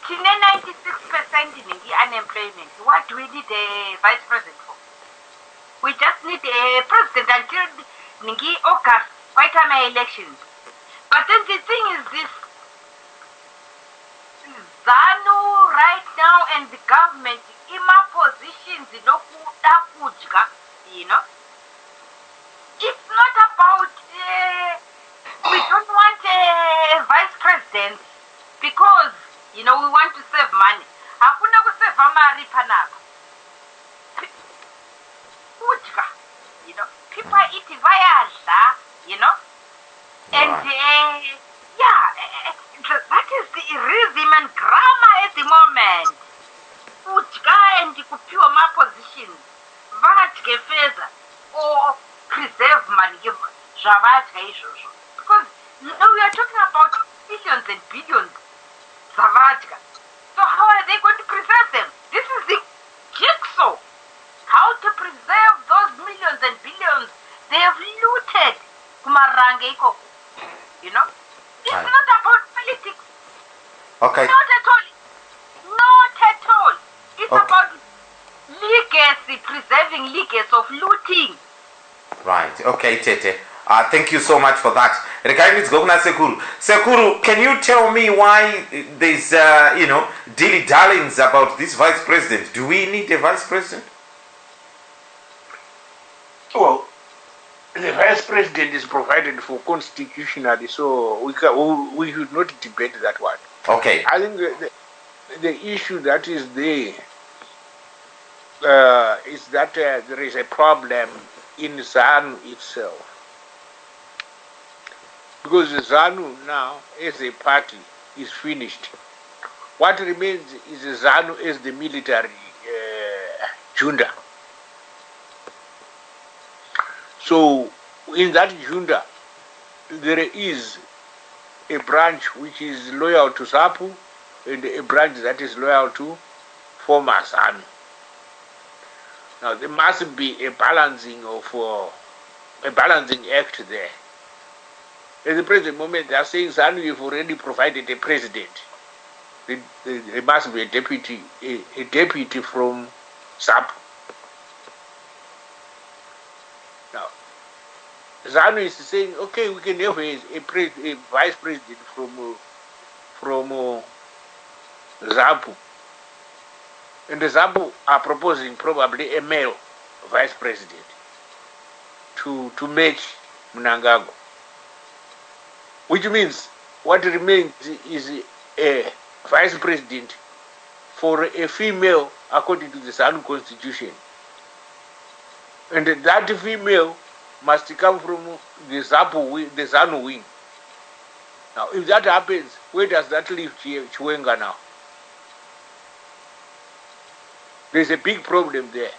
96% in the unemployment. What do we need a vice president for? We just need a president until August, quite my elections. But then the thing is this, ZANU right now and the government in my positions, you know, it's not about, we don't want a vice president because, you know, we want to save money. Hakuna kusave mari panapa. You know, people eat vayadla, you know, and that is the rhythm and grammar at the moment. And kupiwa my positions, vatke further or preserve money, because now we are talking about billions and billions. So how are they going to preserve them? This is the jigsaw. How to preserve those millions and billions they have looted. You know? It's not about politics. Okay. Not at all. Not at all. It's about legacy, preserving legacy of looting. Right. Okay, Tete. Thank you so much for that. Regarding Sekuru. Sekuru, can you tell me why there's, dilly-dallings about this vice president? Do we need a vice president? Well, the vice president is provided for constitutionally, so we should not debate that one. Okay. I think the issue that is there is that there is a problem in ZANU itself. Because ZANU now, as a party, is finished. What remains is ZANU as the military junta. So, in that junta, there is a branch which is loyal to ZAPU and a branch that is loyal to former ZANU. Now, there must be a balancing act there. At the present moment, they are saying ZANU have already provided a president. There must be a deputy from ZAPU. Now, ZANU is saying, okay, we can have a vice president from ZAPU. And the ZAPU are proposing probably a male vice president to match Mnangagwa. which means what remains is a vice president for a female according to the ZANU constitution. And that female must come from the ZANU wing. Now, if that happens, where does that leave Chiwenga now? There's a big problem there,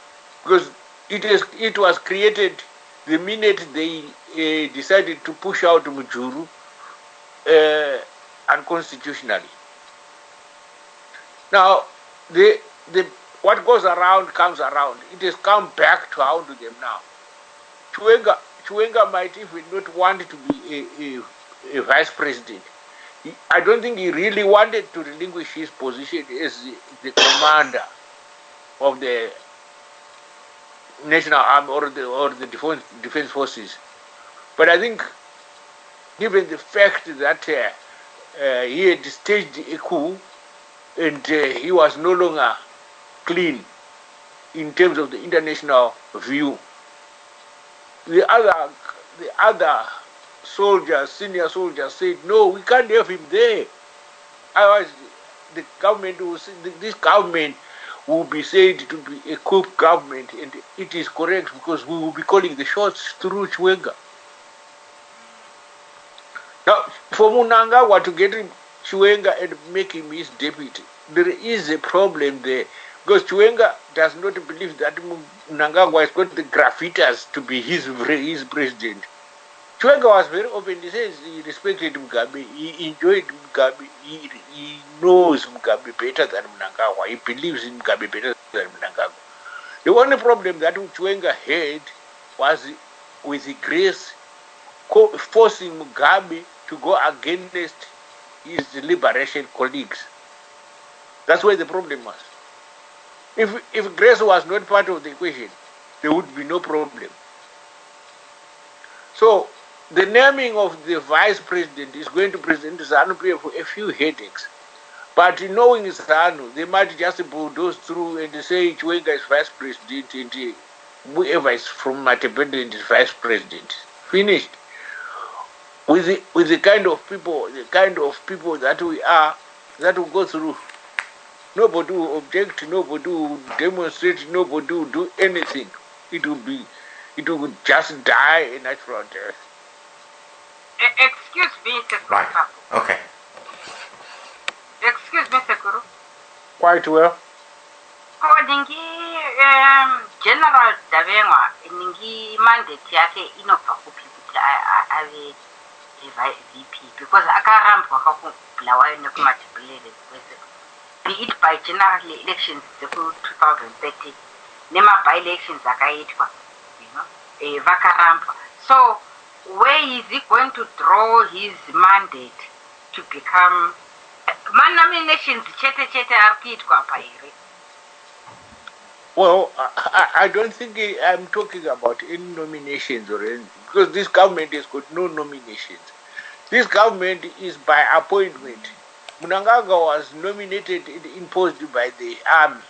because it was created the minute they decided to push out Mujuru unconstitutionally. Now, what goes around comes around. It has come back to haunt them now. Chiwenga might even not want to be a vice president. I don't think he really wanted to relinquish his position as the commander of the National Army or the defense forces. But I think, given the fact that he had staged a coup and he was no longer clean in terms of the international view, the other soldiers, senior soldiers, said, no, we can't have him there. Otherwise, this government will be said to be a coup government, and it is correct because we will be calling the shots through Chiwenga. Now, for Mnangagwa to get Chiwenga and make him his deputy, there is a problem there, because Chiwenga does not believe that Mnangagwa has got the graffitas to be his president. Chiwenga was very open. He says he respected Mugabe, he enjoyed Mugabe, he knows Mugabe better than Mnangagwa, he believes in Mugabe better than Mnangagwa. The only problem that Chiwenga had was with the Grace forcing Mugabe to go against his liberation colleagues. That's where the problem was. If Grace was not part of the equation, there would be no problem. So, the naming of the vice president is going to present ZANU PF a few headaches. But knowing ZANU, they might just bulldoze through and say Chiwenga is vice president and whoever is from Matebele is vice president. Finished. With the kind of people that we are, that will go through. Nobody will object, nobody will demonstrate, nobody will do anything. It will just die a natural death. Excuse me, Sekuru. Right. Okay. Excuse me, Sekuru. Quite well. General Davengwa, ningi mandate yake inobva kupi kuti ave VP, because akarambwa kakubulawayo nekumatebelele kwese, be it by general elections dzeku 2013 nema-by-elections akaitwa, vakarambwa. So where is he going to draw his mandate to become nominations chete ari kuitwa apa here? Well, I don't think I'm talking about any nominations or anything, because this government has got no nominations. This government is by appointment. Mnangagwa was nominated and imposed by the army.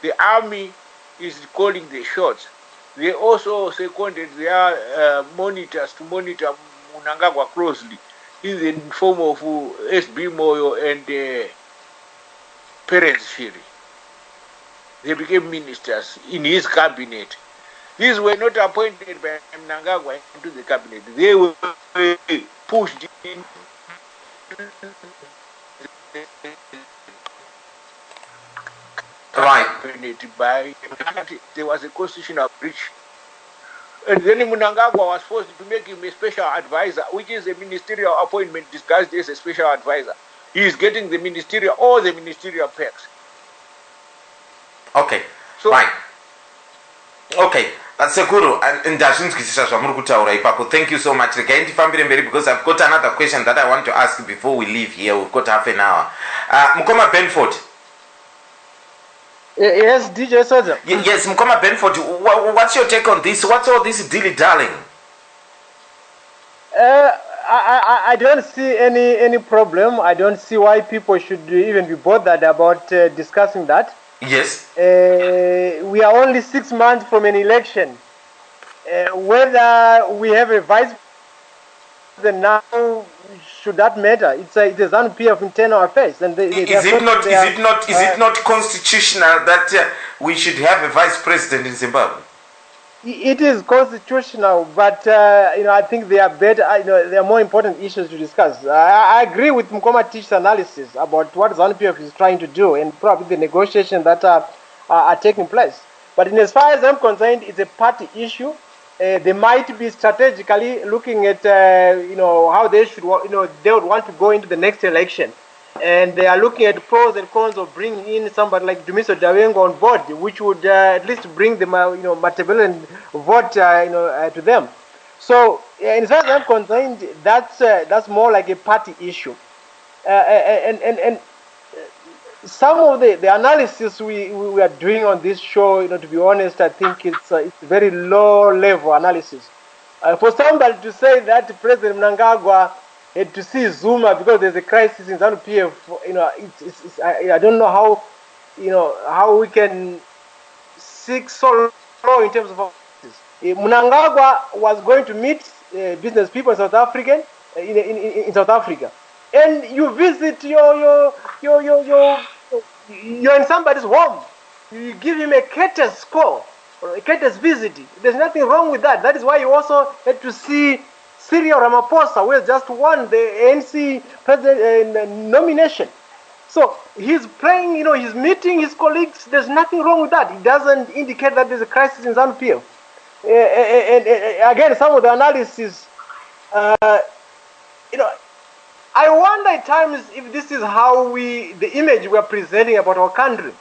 The army is calling the shots. They also seconded their monitors to monitor Mnangagwa closely in the form of SB Moyo and Parents Shiri. They became ministers in his cabinet. These were not appointed by Mnangagwa into the cabinet. They were pushed in. Right. There was a constitutional breach. And then Mnangagwa was forced to make him a special advisor, which is a ministerial appointment disguised as a special advisor. He is getting the ministerial, all the ministerial perks. Okay. So, right. Okay. Sekuru, ndazvinzwisisa zvamuri kutaura ipapo. Thank you so much. Regai ndifambire mberi because I've got another question that I want to ask before we leave here. We've got half an hour. Mukoma Benford. Yes, DJ Sodza. Yes, Mukoma Benford. What's your take on this? What's all this dilly-dallying? I don't see any problem. I don't see why people should even be bothered about discussing that. Yes. We are only 6 months from an election. Whether we have a vice president now, should that matter? It's a ZANU-PF of internal affairs, and Is it not constitutional that we should have a vice president in Zimbabwe? It is constitutional, but I think there are better, there are more important issues to discuss. I agree with Mkoma Tich's analysis about what ZANU-PF is trying to do, and probably the negotiations that are taking place. But as far as I'm concerned, it's a party issue. They might be strategically looking at, how they should, they would want to go into the next election. And they are looking at pros and cons of bringing in somebody like Dumiso Dawengo on board, which would at least bring the, Matabeleland vote, to them. So, as far as I'm concerned, that's more like a party issue. And some of the analysis we are doing on this show, to be honest, I think it's very low-level analysis. For somebody to say that President Mnangagwa had to see Zuma because there's a crisis in ZANU-PF, I don't know how, how we can seek so low in terms of offices. Mnangagwa was going to meet business people in South Africa, in South Africa, and you visit you're in somebody's home, you give him a courteous score or a courteous visit. There's nothing wrong with that. That is why you also had to see Cyril Ramaphosa, who has just won the ANC president nomination. So he's playing, he's meeting his colleagues. There's nothing wrong with that. It doesn't indicate that there's a crisis in ZANU-PF. And again, some of the analysis, I wonder at times if this is how the image we are presenting about our country.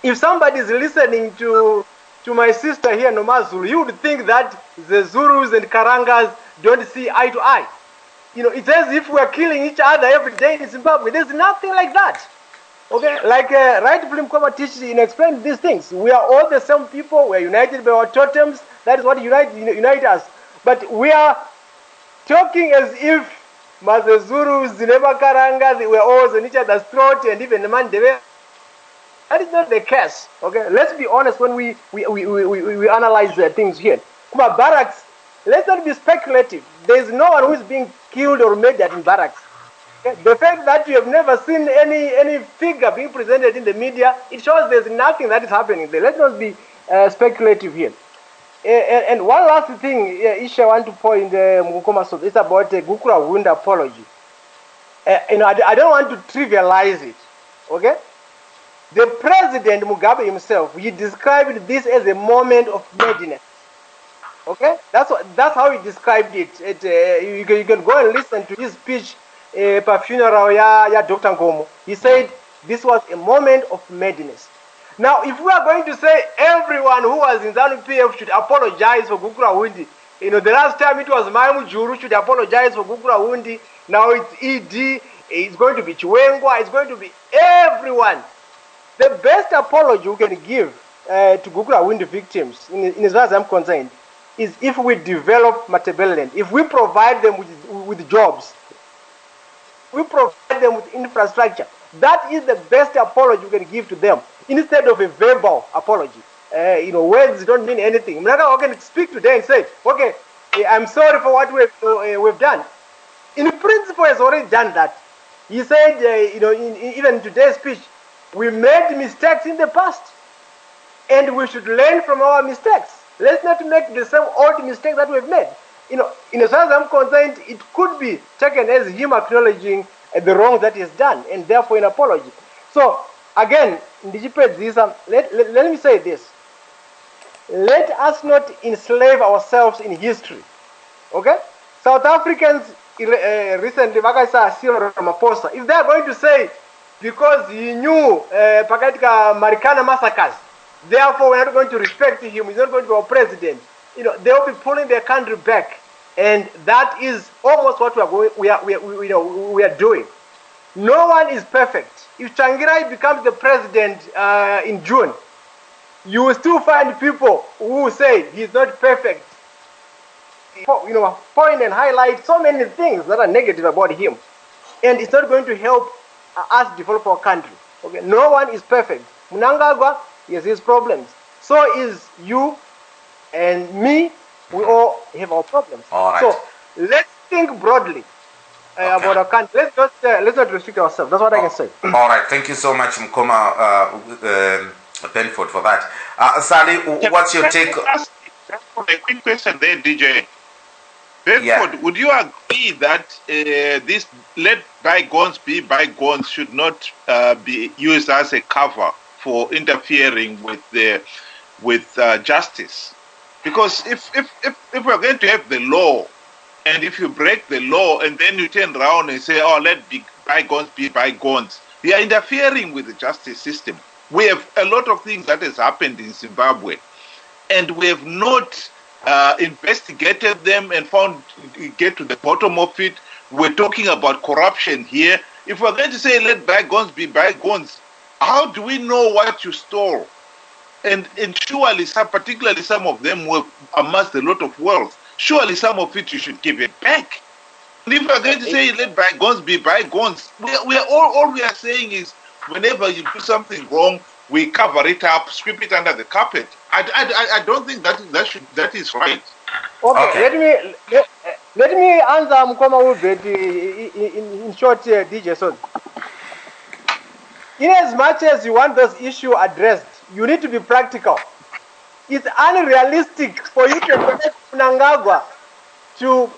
If somebody is listening to my sister here, Nomazulu, you would think that the Zulus and Karangas don't see eye to eye. It's as if we're killing each other every day in Zimbabwe. There's nothing like that. Okay, like rightfully Mkoma Tichi explained these things. We are all the same people. We're united by our totems. That is what unite us. But we are talking as if Mazezuru, Zineba Karanga, they were always on each other's throat, and even the Mandeve. That is not the case. Okay, let's be honest when we analyze the things here. Kuma barracks, let's not be speculative. There is no one who is being killed or murdered in barracks. Okay? The fact that you have never seen any figure being presented in the media, it shows there's nothing that is happening there. Let's not be speculative here. And one last thing, Isha, I want to point Mukoma Sodza, it's about the Gukura wound apology. I don't want to trivialize it. Okay? The President Mugabe himself, he described this as a moment of madness. Okay, that's how he described it. You can go and listen to his speech, funeral ya Dr. Ngomo. He said this was a moment of madness. Now, if we are going to say everyone who was in ZANU-PF should apologize for Gukura Wundi, the last time it was Maimu Juru should apologize for Gukura Wundi. Now it's ED. It's going to be Chiwengwa. It's going to be everyone. The best apology we can give to Gukura Wundi victims, in as far as I'm concerned, is if we develop Matabeleland, if we provide them with jobs, we provide them with infrastructure. That is the best apology we can give to them, instead of a verbal apology. Words don't mean anything. Mnangagwa can speak today and say, okay, I'm sorry for what we've done. In principle, he has already done that. He said, even in today's speech, we made mistakes in the past, and we should learn from our mistakes. Let's not make the same old mistake that we've made. In as far as I'm concerned, it could be taken as him acknowledging the wrong that he has done, and therefore an apology. So, again, let me say this. Let us not enslave ourselves in history. Okay? South Africans recently, like I said, Cyril Ramaphosa, if they are going to say, because he knew Pakatika Marikana massacres, therefore we're not going to respect him, he's not going to be our president, they'll be pulling their country back. And that is almost what we are doing. No one is perfect. If Changirai becomes the president in June, you will still find people who say he's not perfect. Point and highlight so many things that are negative about him. And it's not going to help us develop our country. Okay? No one is perfect. Mnangagwa, he has his problems. So is you and me. We all have our problems. All right. So let's think broadly. about our country. Let's not restrict ourselves. That's what I can say. All right. Thank you so much, Mkoma Benford, for that. Sally, what's your take? Ask a quick question there, DJ. Benford, would you agree that this let bygones be bygones should not be used as a cover for interfering with justice? Because if we're going to have the law, and if you break the law and then you turn around and say, "Oh, let bygones be bygones," we are interfering with the justice system. We have a lot of things that has happened in Zimbabwe, and we have not investigated them and get to the bottom of it. We're talking about corruption here. If we're going to say let bygones be bygones, how do we know what you stole? And surely, particularly some of them were amassed a lot of wealth. Surely some of it you should give it back. And if we're going to say let bygones be bygones, all we are saying is whenever you do something wrong, we cover it up, sweep it under the carpet. I don't think that is right. Okay. Let me answer Mkoma Ubet in short here, DJ Sodza. In as much as you want this issue addressed, you need to be practical. It's unrealistic for you to expect Mnangagwa to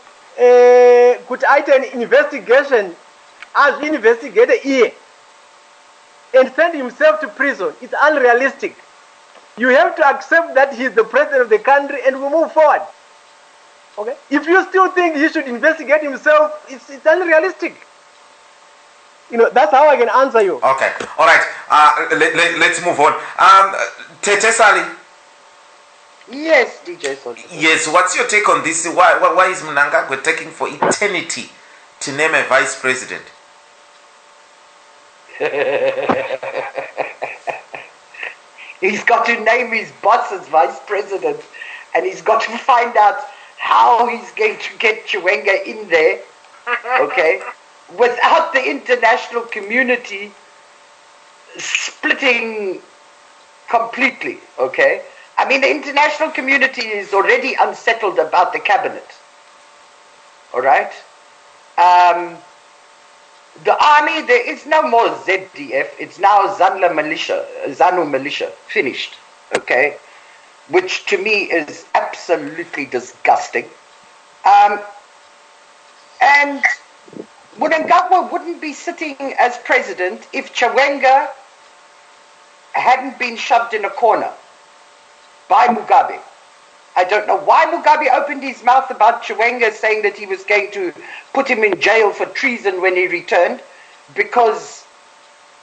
put out an investigation as investigator here and send himself to prison. It's unrealistic. You have to accept that he's the president of the country and we move forward. Okay? If you still think he should investigate himself, it's unrealistic. That's how I can answer you. Okay. All right. Let's move on. Tete Sally. Yes, DJ Sodza. Yes, what's your take on this? Why is Mnangagwa taking for eternity to name a vice president? He's got to name his boss as vice president, and he's got to find out how he's going to get Chiwenga in there, okay, without the international community splitting completely, okay? I mean, the international community is already unsettled about the cabinet. All right? The army, there is no more ZDF. It's now ZANU militia. Finished. Okay? Which to me is absolutely disgusting. And Mnangagwa wouldn't be sitting as president if Chiwenga hadn't been shoved in a corner by Mugabe. I don't know why Mugabe opened his mouth about Chiwenga saying that he was going to put him in jail for treason when he returned, because,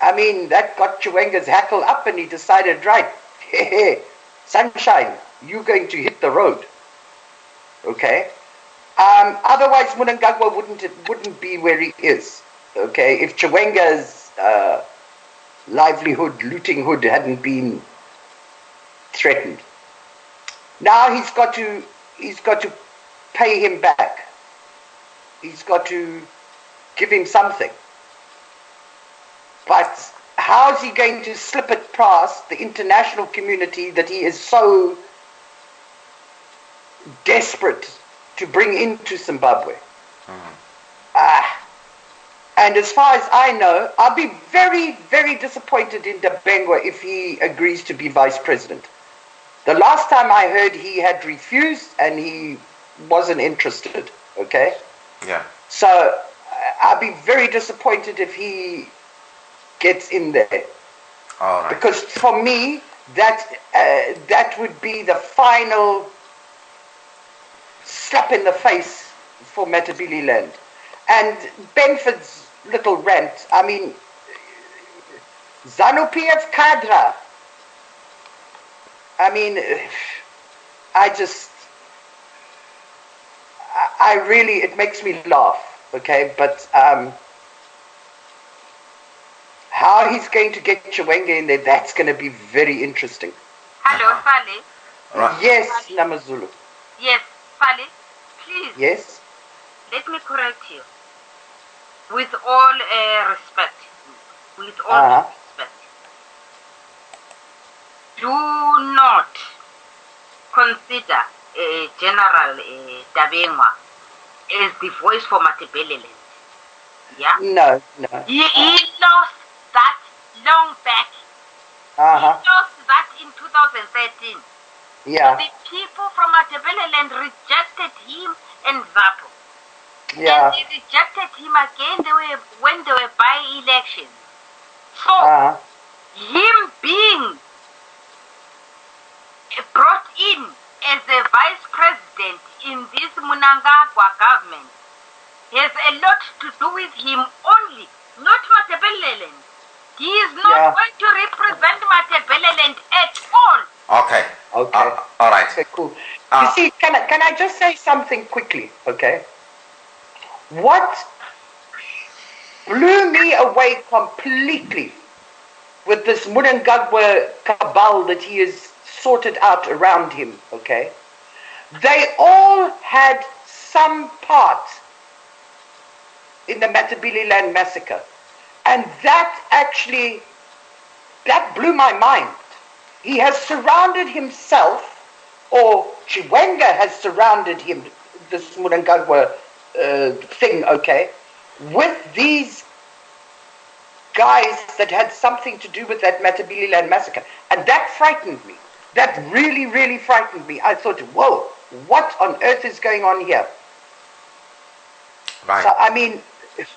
that got Chiwenga's hackle up and he decided, right, sunshine, you're going to hit the road. Okay? Otherwise, Mnangagwa wouldn't be where he is. Okay? If Chiwenga's livelihood, looting hood hadn't been threatened. Now he's got to pay him back. He's got to give him something. But how's he going to slip it past the international community that he is so desperate to bring into Zimbabwe? And as far as I know, I'll be very, very disappointed in Dabengwa if he agrees to be vice president. The last time I heard, he had refused and he wasn't interested, okay? Yeah. So I'll be very disappointed if he gets in there. All right. Because for me, that would be the final slap in the face for Matabele land. And Benford's little rant, ZANU-PF cadre. It makes me laugh, okay? But how he's going to get Chiwenga in there, that's going to be very interesting. Hello, Fali. Right. Yes, Namazulu. Yes, Fali, please. Yes? Let me correct you. With all respect. With all respect. Do not consider General Dabengwa as the voice for Matabele land. Yeah? No. He lost that long back. Uh-huh. He lost that in 2013. Yeah. The people from Matabeleland rejected him and Zapo. Yeah. And they rejected him again when they were by-elections. So, him being brought in as a vice president in this Mnangagwa government has a lot to do with him only, not Matabeleland. He is not going to represent Matabeleland at all. Okay. All right. Okay, cool. You see, can I just say something quickly, okay? What blew me away completely with this Mnangagwa cabal that he has sorted out around him, okay? They all had some part in the Matabeleland massacre. And that blew my mind. He has surrounded himself, or Chiwenga has surrounded him, this Mnangagwa thing, okay, with these guys that had something to do with that Matabeleland massacre. And that frightened me. That really, really frightened me. I thought, whoa, what on earth is going on here? Right. So, I mean,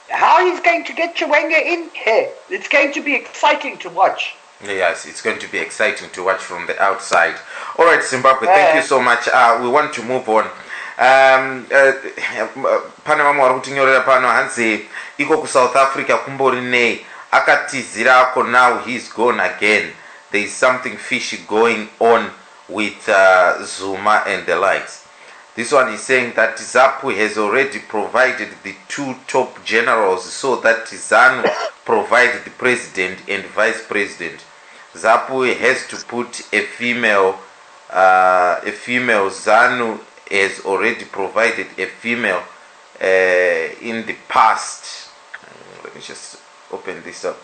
how he's going to get Chiwenga in here, it's going to be exciting to watch. Yes, it's going to be exciting to watch from the outside. All right, Zimbabwe, thank you so much. We want to move on. Pane vamwe vari kutinyorera pano hanzi iko kuSouth Africa kumbori nei akatizirako now he's gone again. There is something fishy going on with Zuma and the likes. This one is saying that ZAPU has already provided the two top generals so that ZANU provide the president and vice president. ZAPU has to put a female. ZANU has already provided a female in the past. Let me just open this up.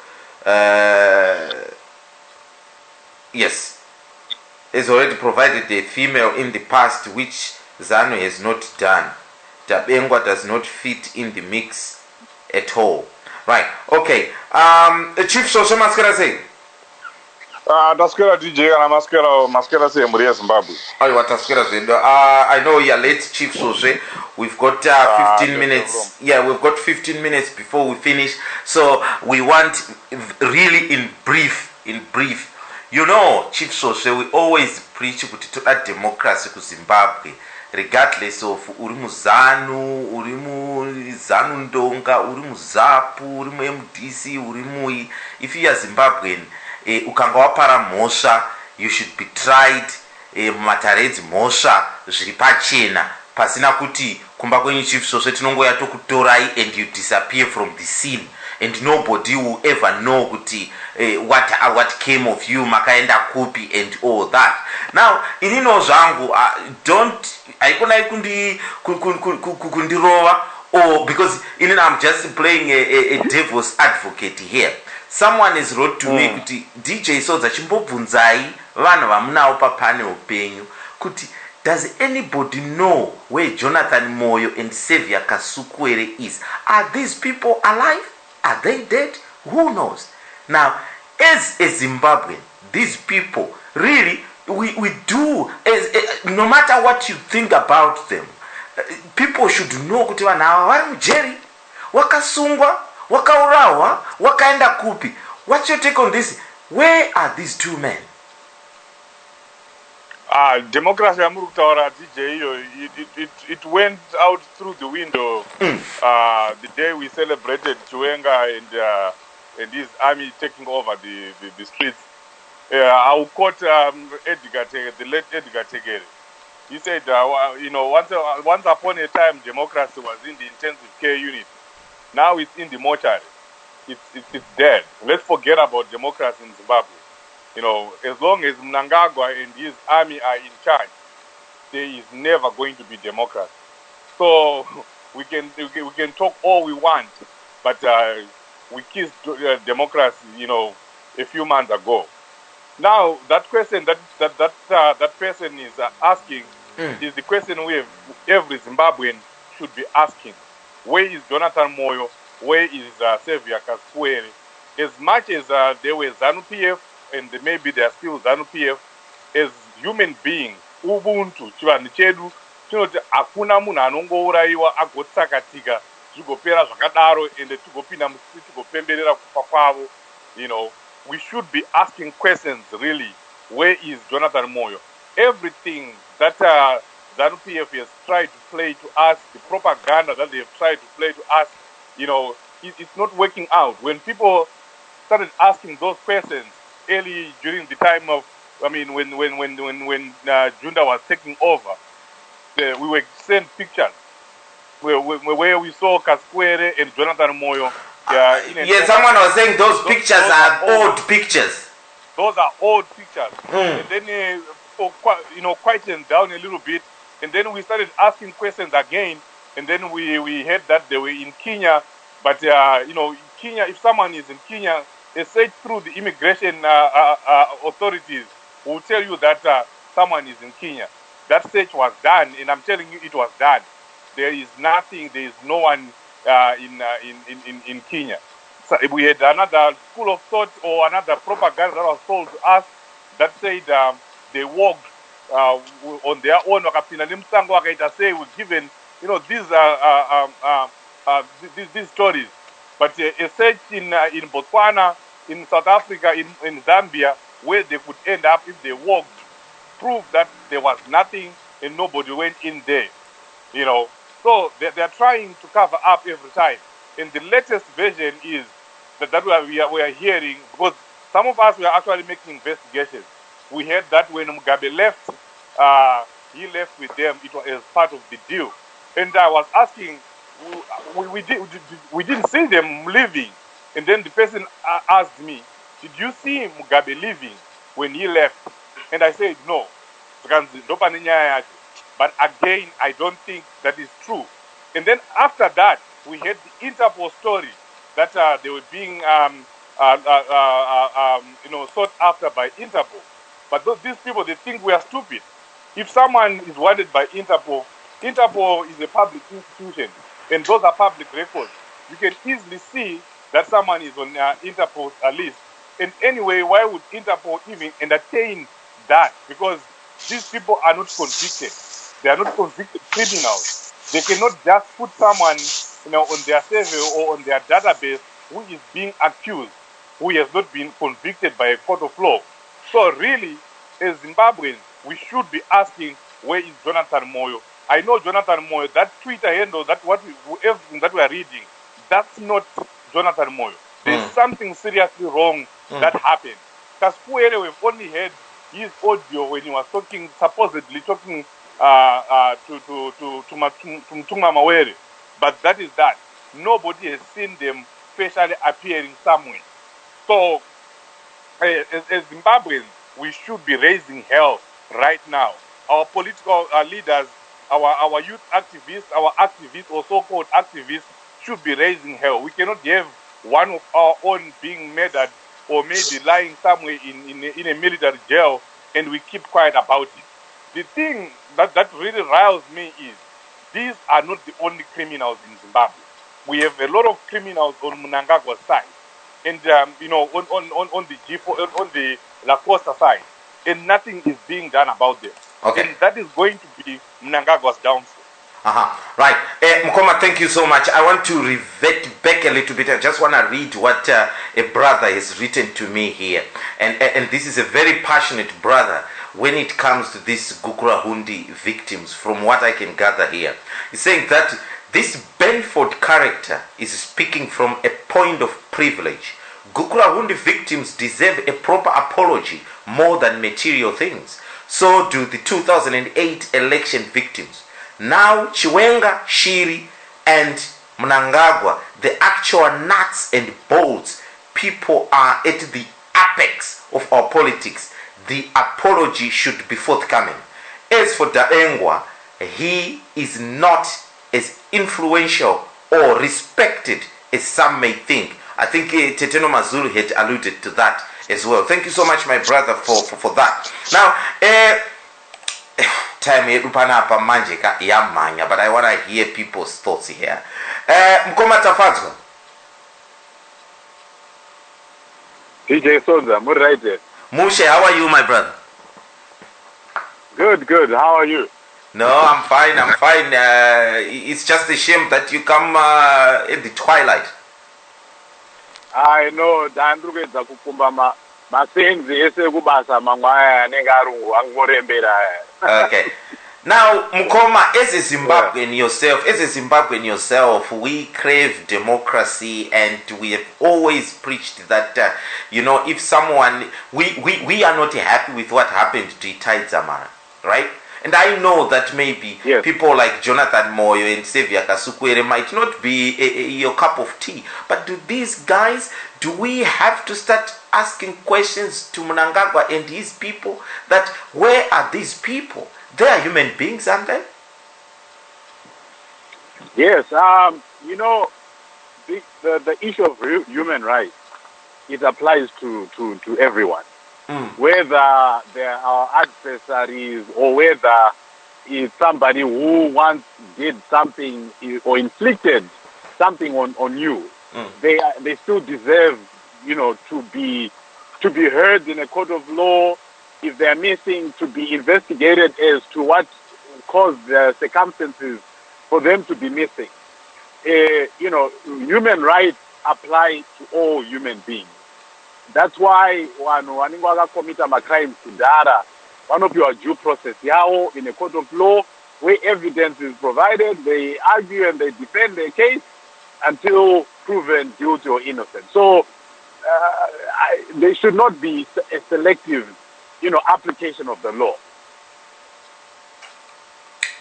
Yes, has already provided a female in the past, which ZANU has not done. Dabengwa does not fit in the mix at all. Right, okay. Chief Social Mascara say? Taskera DJ and Mascara say Maria Zimbabwe. I know you're late, Chief Social. We've got 15 minutes. Yeah, we've got 15 minutes before we finish. So we want really in brief. You know, Chief Social, we always preach to democracy to Zimbabwe. Regardless of urimu ZANU, urimu ZANU Ndonga, urimu ZAPU, urimu MDC, urimu. If you are Zimbabwean, ukanga wapara mhosva, you should be tried. Mataredzi mhosva zviri pachena pasina kuti kumba kwenyu Chief Social tinongoya tokutorai and you disappear from the scene and nobody will ever know kuti what came of you, makaenda kupi and all that. Now inino zvangu don't aikona kundirova, or because I'm just playing a devil's advocate here. Someone has wrote to me kuti DJ Sodza chimbobvunzai vanhu vamunavo papanel penyu kuti does anybody know where Jonathan Moyo and Kasukuwere is? Are these people alive? Are they dead? Who knows? Now, as a Zimbabwean, these people really we do no matter what you think about them, people should know kuti vanhu ava vari mujeri, wakasungwa, wakaurawa, wakaenda kupi. What's your take on this? Where are these two men? Democracy amurutaura DJ it went out through the window the day we celebrated Chiwenga and his army taking over the streets. I will quote the late Edgar Tegere. He said, once upon a time democracy was in the intensive care unit. Now it's in the mortuary. It's dead. Let's forget about democracy in Zimbabwe. As long as Mnangagwa and his army are in charge, there is never going to be democracy. So we can talk all we want, but we kissed democracy, a few months ago. Now that question that person is asking is the question every Zimbabwean should be asking. Where is Jonathan Moyo where is Xavier Kasukuwere. As much as they were ZANU-PF, and maybe they are still ZANU-PF, as human beings, ubuntu chivanhu chedu chinoti hakuna munhu anongouraiwa agotsakatika zvigopera zvakadaro ende tigopinda musi tigopemberera kufa kwavo. We should be asking questions really. Where is Jonathan Moyo? Everything that ZANU-PF has tried to play to us, the propaganda that they have tried to play to us, it's not working out. When people started asking those questions early during the time of, when Junda was taking over, we were sent pictures where we saw Kasukuwere and Jonathan Moyo. Someone was saying those pictures are old pictures. Those are old pictures. And then, quietened down a little bit, and then we started asking questions again, and then we heard that they were in Kenya. But Kenya, if someone is in Kenya, they search through the immigration authorities will tell you that someone is in Kenya. That search was done, and I'm telling you, it was done. There is nothing. There is no one in Kenya. So we had another school of thought or another propaganda that was told to us that said they walked on their own. Say we're given, these stories. But a search in Botswana, in South Africa, in Zambia, where they could end up if they walked, proved that there was nothing and nobody went in there. So they're trying to cover up every time. And the latest version is that we are hearing, because some of us were actually making investigations. We heard that when Mugabe left, he left with them. It was as part of the deal. And I was asking, we didn't see them leaving. And then the person asked me, did you see Mugabe leaving when he left? And I said, no. But again, I don't think that is true. And then after that, we had the Interpol story that they were being sought after by Interpol. But these people, they think we are stupid. If someone is wanted by Interpol, Interpol is a public institution, and those are public records. You can easily see that someone is on Interpol's list. And anyway, why would Interpol even entertain that? Because these people are not convicted. They are not convicted criminals. They cannot just put someone on their survey or on their database who is being accused, who has not been convicted by a court of law. So really, as Zimbabweans, we should be asking, where is Jonathan Moyo? I know Jonathan Moyo, that Twitter handle, everything that we are reading, that's not Jonathan Moyo. There's something seriously wrong that happened. Kasukuwere, we've only heard his audio when he was supposedly talking to Mtungwa Mawere. But that is that. Nobody has seen them facially appearing somewhere. So, as Zimbabweans, we should be raising hell right now. Our political leaders, our youth activists, our activists or so-called activists should be raising hell. We cannot have one of our own being murdered or maybe lying somewhere in a military jail and we keep quiet about it. The thing that really riles me is these are not the only criminals in Zimbabwe. We have a lot of criminals on Mnangagwa's side, and on the G4, on the La Costa side, and nothing is being done about them. Okay. And that is going to be Mnangagwa's downfall. Right. Mkoma, thank you so much. I want to revert back a little bit. I just want to read what a brother has written to me here. And this is a very passionate brother when it comes to these Gukurahundi victims, from what I can gather here. He's saying that this Benford character is speaking from a point of privilege. Gukurahundi victims deserve a proper apology more than material things. So do the 2008 election victims. Now Chiwenga, Shiri and Mnangagwa, the actual nuts and bolts people, are at the apex of our politics. The apology should be forthcoming. As for Daengwa, he is not as influential or respected as some may think. I think Teteno Mazuru had alluded to that as well. Thank you so much, my brother, for that. Now, time yedupanapa manje ka yamanya, but I want to hear people's thoughts here. Mkoma Tafadzwa. DJ Sodza, right there. Mushe, how are you, my brother? Good. How are you? No, I'm fine. It's just a shame that you come in the twilight. I know. Dandrugedza kukumba masenzi ese kubasa mangwaya anenge arungu angorembera. Okay. Now, Mukoma, as a Zimbabwean yourself, we crave democracy, and we have always preached that, if someone, we are not happy with what happened to Itai Dzamara, right? And I know that maybe people like Jonathan Moyo and Kasukuwere might not be your cup of tea, but do we have to start asking questions to Mnangagwa and his people that where are these people? They are human beings, aren't they? Yes, the issue of human rights, it applies to everyone. Whether they are adversaries or whether it's somebody who once did something or inflicted something on you, they still deserve, to be heard in a court of law. If they are missing, to be investigated as to what caused the circumstances for them to be missing. Human rights apply to all human beings. That's why when vanenge commit crimes kudhara vanopiwa due process yavo in a court of law where evidence is provided. They argue and they defend their case until proven guilty or innocent. So there should not be a selective application of the law.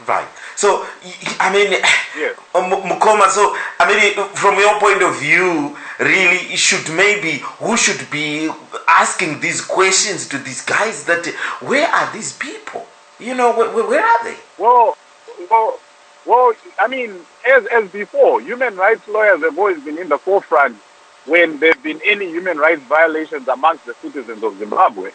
Right. So, Mukoma, from your point of view, really, who should be asking these questions to these guys that, where are these people? Where are they? Well, as before, human rights lawyers have always been in the forefront when there have been any human rights violations amongst the citizens of Zimbabwe.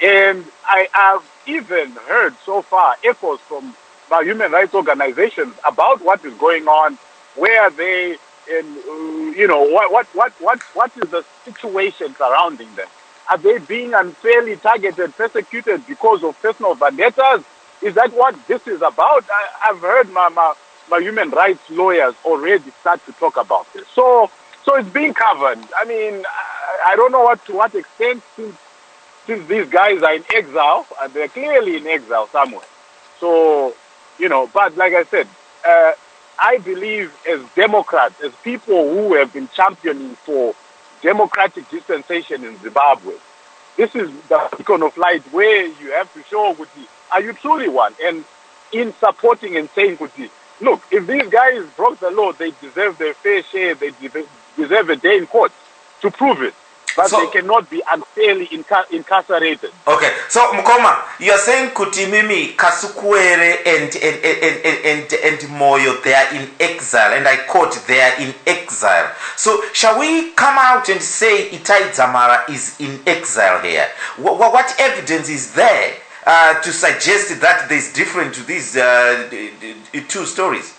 And I have even heard so far echoes from human rights organizations about what is going on, where they, and what is the situation surrounding them? Are they being unfairly targeted, persecuted because of personal vendettas? Is that what this is about? I've heard my human rights lawyers already start to talk about this. So it's being covered. I don't know to what extent, since these guys are in exile, and they're clearly in exile somewhere. So, but like I said, I believe as Democrats, as people who have been championing for democratic dispensation in Zimbabwe, this is the beacon of light where you have to show, are you truly one? And in supporting and saying, look, if these guys broke the law, they deserve their fair share, they deserve a day in court to prove it. But they cannot be unfairly incarcerated. Okay, so Mukoma, you are saying Kutimimi, Kasukuwere, and Moyo, they are in exile, and I quote, they are in exile. So shall we come out and say Itai Dzamara is in exile here? What evidence is there to suggest that there is different to these two stories?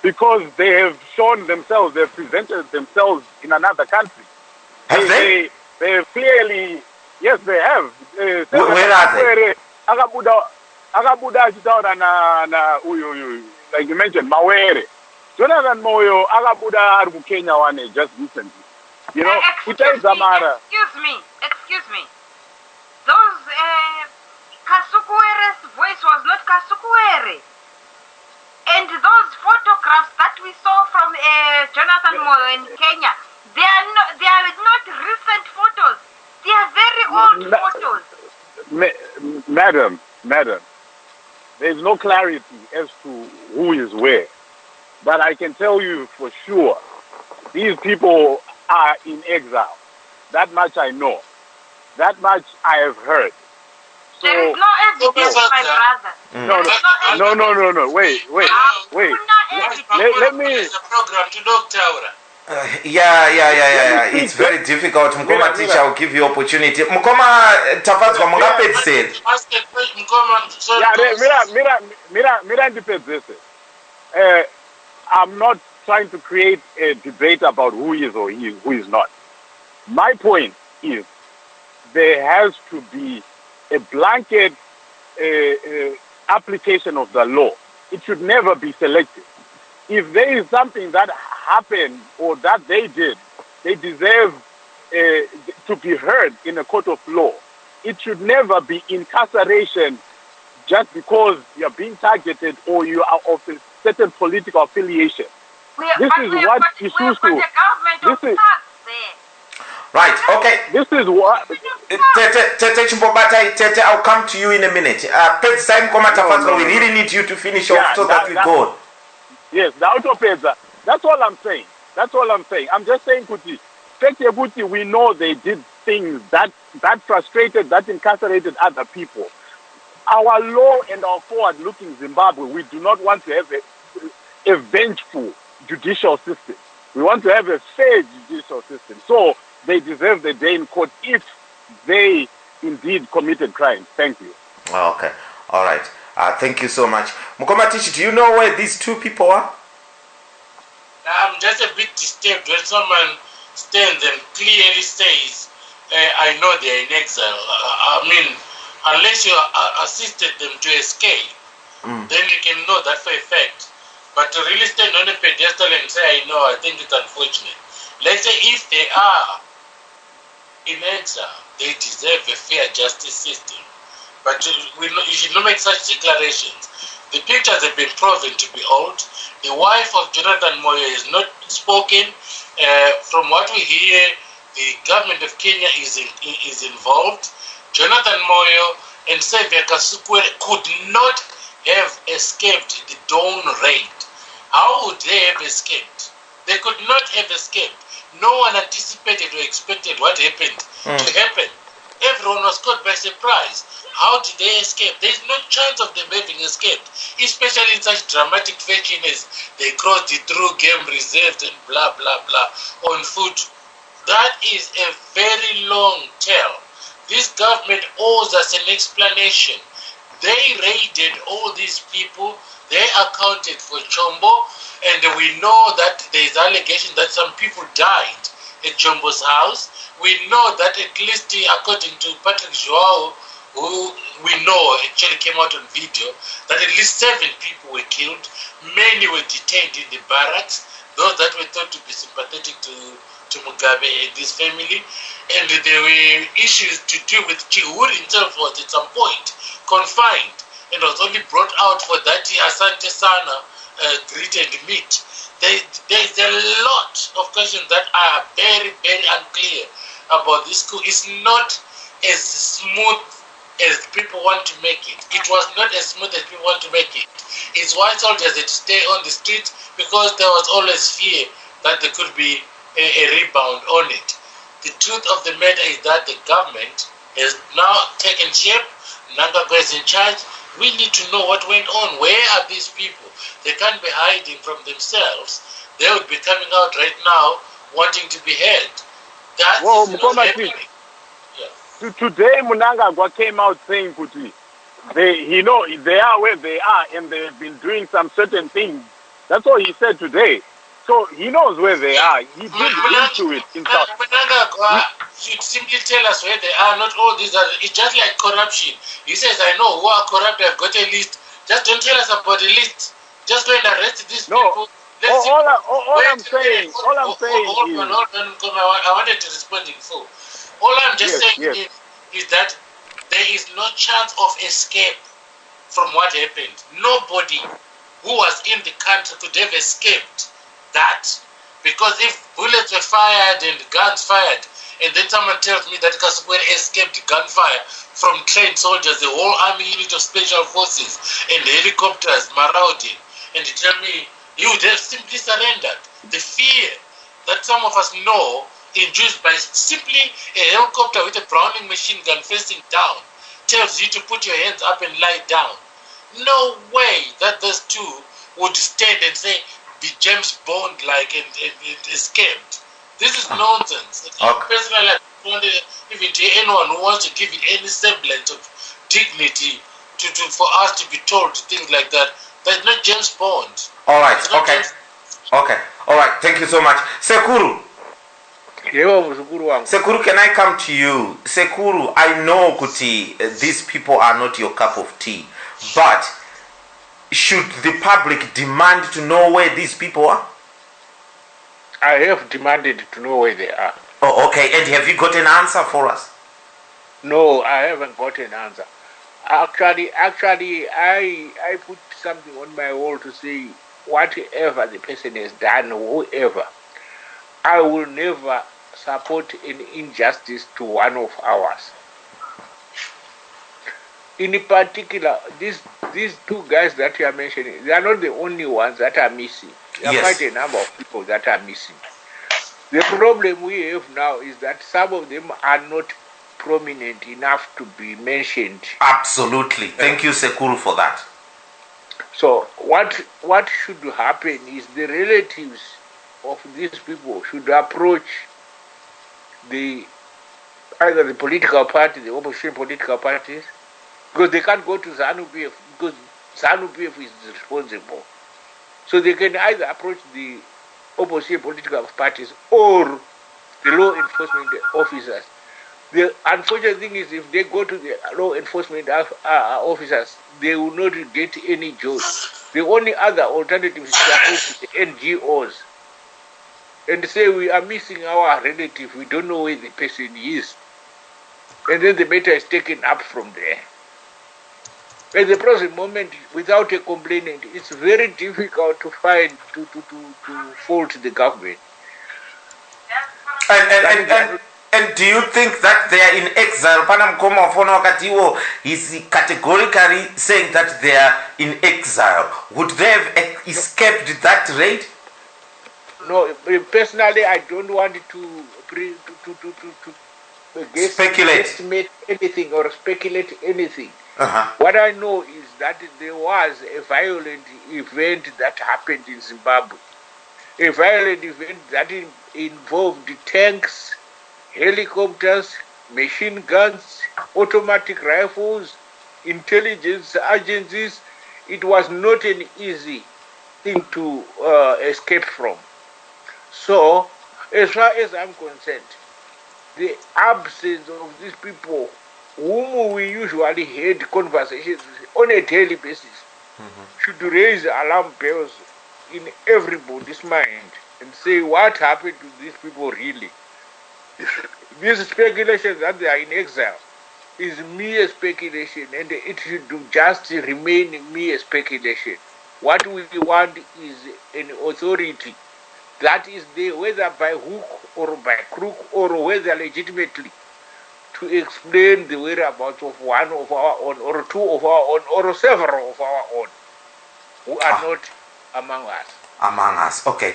Because they have shown themselves, they have presented themselves in another country. Have they? They clearly, yes, they have. Where are they? Akabuda achitaura na uyu, like you mentioned, Mawere. Jonathan Moyo, akabuda ari kuKenya one just recently. Excuse me. Those Kasukuwere's voice was not Kasukuwere. And those photographs that we saw from Jonathan Moyo in Kenya, they are not recent photos. They are very old photos. Madam, there is no clarity as to who is where. But I can tell you for sure, these people are in exile. That much I know. That much I have heard. So, there is no evidence, my brother. No. Wait. Let me. Yeah. It's very difficult. Mukoma teacher, I'll give you opportunity. Mukoma tafadzwa mungapedzisei. I'm not trying to create a debate about who is or who is not. My point is there has to be a blanket application of the law. It should never be selective. If there is something that happened or that they did, they deserve to be heard in a court of law. It should never be incarceration just because you're being targeted or you are of a certain political affiliation. This is what issues to. This is right. Okay. This is what. Tete, I'll come to you in a minute. We really need you to finish off so that we go. Yes, the autopeza. That's all I'm saying. That's all I'm saying. I'm just saying, Kuti, we know they did things that frustrated, that incarcerated other people. Our law and our forward-looking Zimbabwe, we do not want to have a vengeful judicial system. We want to have a fair judicial system. So they deserve the day in court if they indeed committed crimes. Thank you. Okay. All right. Thank you so much. Mukomatichi, do you know where these two people are? I'm just a bit disturbed when someone stands and clearly says, I know they're in exile. I mean, unless you assisted them to escape, then you can know that for a fact. But to really stand on a pedestal and say, I know, I think it's unfortunate. Let's say if they are in exile, they deserve a fair justice system. But you should not make such declarations. The pictures have been proven to be old. The wife of Jonathan Moyo has not spoken. From what we hear, the government of Kenya is involved. Jonathan Moyo and Mnangagwa could not have escaped the Dawn raid. How would they have escaped? They could not have escaped. No one anticipated or expected what happened to happen. Everyone was caught by surprise. How did they escape? There is no chance of them having escaped, especially in such dramatic fashion as they crossed the through game reserves and blah, blah, blah on foot. That is a very long tale. This government owes us an explanation. They raided all these people. They accounted for Chombo, and we know that there is allegation that some people died at Chombo's house. We know that at least, according to Patrick Joao, who we know actually came out on video, that at least 7 people were killed. Many were detained in the barracks, those that were thought to be sympathetic to Mugabe and his family. And there were issues to do with Chihuri himself was at some point confined and was only brought out for that Asante Sana greet and meet. There's a lot of questions that are very, very unclear about this coup. It's not as smooth as people want to make it. It was not as smooth as people want to make it. It's why soldiers had to stay on the streets, because there was always fear that there could be a rebound on it. The truth of the matter is that the government has now taken shape. Mnangagwa is in charge. We need to know what went on. Where are these people? They can't be hiding from themselves. They would be coming out right now wanting to be heard. That is not happening. Today, Mnangagwa came out saying, Kuti, they are where they are and they've been doing some certain things. That's all he said today. So he knows where they are. He did into it himself. Mnangagwa should simply tell us where they are, not all these others. It's just like corruption. He says, I know who are corrupt, I've got a list. Just don't tell us about the list. Just go and arrest these people. All I'm saying is... Hold on, I wanted to respond in full. All I'm just saying is that there is no chance of escape from what happened. Nobody who was in the country could have escaped that. Because if bullets were fired and guns fired, and then someone tells me that Kasukuwere escaped gunfire from trained soldiers, the whole army unit of special forces, and helicopters marauding, and they tell me he would have simply surrendered. The fear that some of us know, induced by simply a helicopter with a Browning machine gun facing down, tells you to put your hands up and lie down. No way that those two would stand and say, be James Bond-like and escaped. This is nonsense. Personally, I don't even to anyone who wants to give it any semblance of dignity for us to be told things like that. That's not James Bond. All right. Okay. All right. Thank you so much. Sekuru. Sekuru, can I come to you? Sekuru, I know Kuti, these people are not your cup of tea, but should the public demand to know where these people are? I have demanded to know where they are. Oh, okay. And have you got an answer for us? No, I haven't got an answer. Actually, I put something on my wall to say, whatever the person has done, whoever, I will never support an injustice to one of ours. In particular, these two guys that you are mentioning, they are not the only ones that are missing. There are quite a number of people that are missing. The problem we have now is that some of them are not prominent enough to be mentioned. Absolutely. Thank you, Sekuru, for that. So what should happen is the relatives of these people should approach either the political party, the opposition political parties, because they can't go to ZANU-PF because ZANU-PF is responsible. So they can either approach the opposition political parties or the law enforcement officers. The unfortunate thing is if they go to the law enforcement officers, they will not get any jobs. The only other alternative is to approach the NGOs and say we are missing our relative, we don't know where the person is. And then the matter is taken up from there. At the present moment, without a complainant, it's very difficult to find, to fault the government. And do you think that they are in exile? Pana Mkoma Fono Wakatiwo is categorically saying that they are in exile. Would they have escaped that raid? No, personally, I don't want to estimate anything or speculate anything. What I know is that there was a violent event that happened in Zimbabwe. A violent event that involved tanks, helicopters, machine guns, automatic rifles, intelligence agencies. It was not an easy thing to escape from. So, as far as I'm concerned, the absence of these people whom we usually had conversations with on a daily basis should raise alarm bells in everybody's mind and say what happened to these people really. This speculation that they are in exile is mere speculation, and it should just remain mere speculation. What we want is an authority that is there, whether by hook or by crook or whether legitimately, to explain the whereabouts of one of our own or two of our own or several of our own who are not among us. Among us, okay.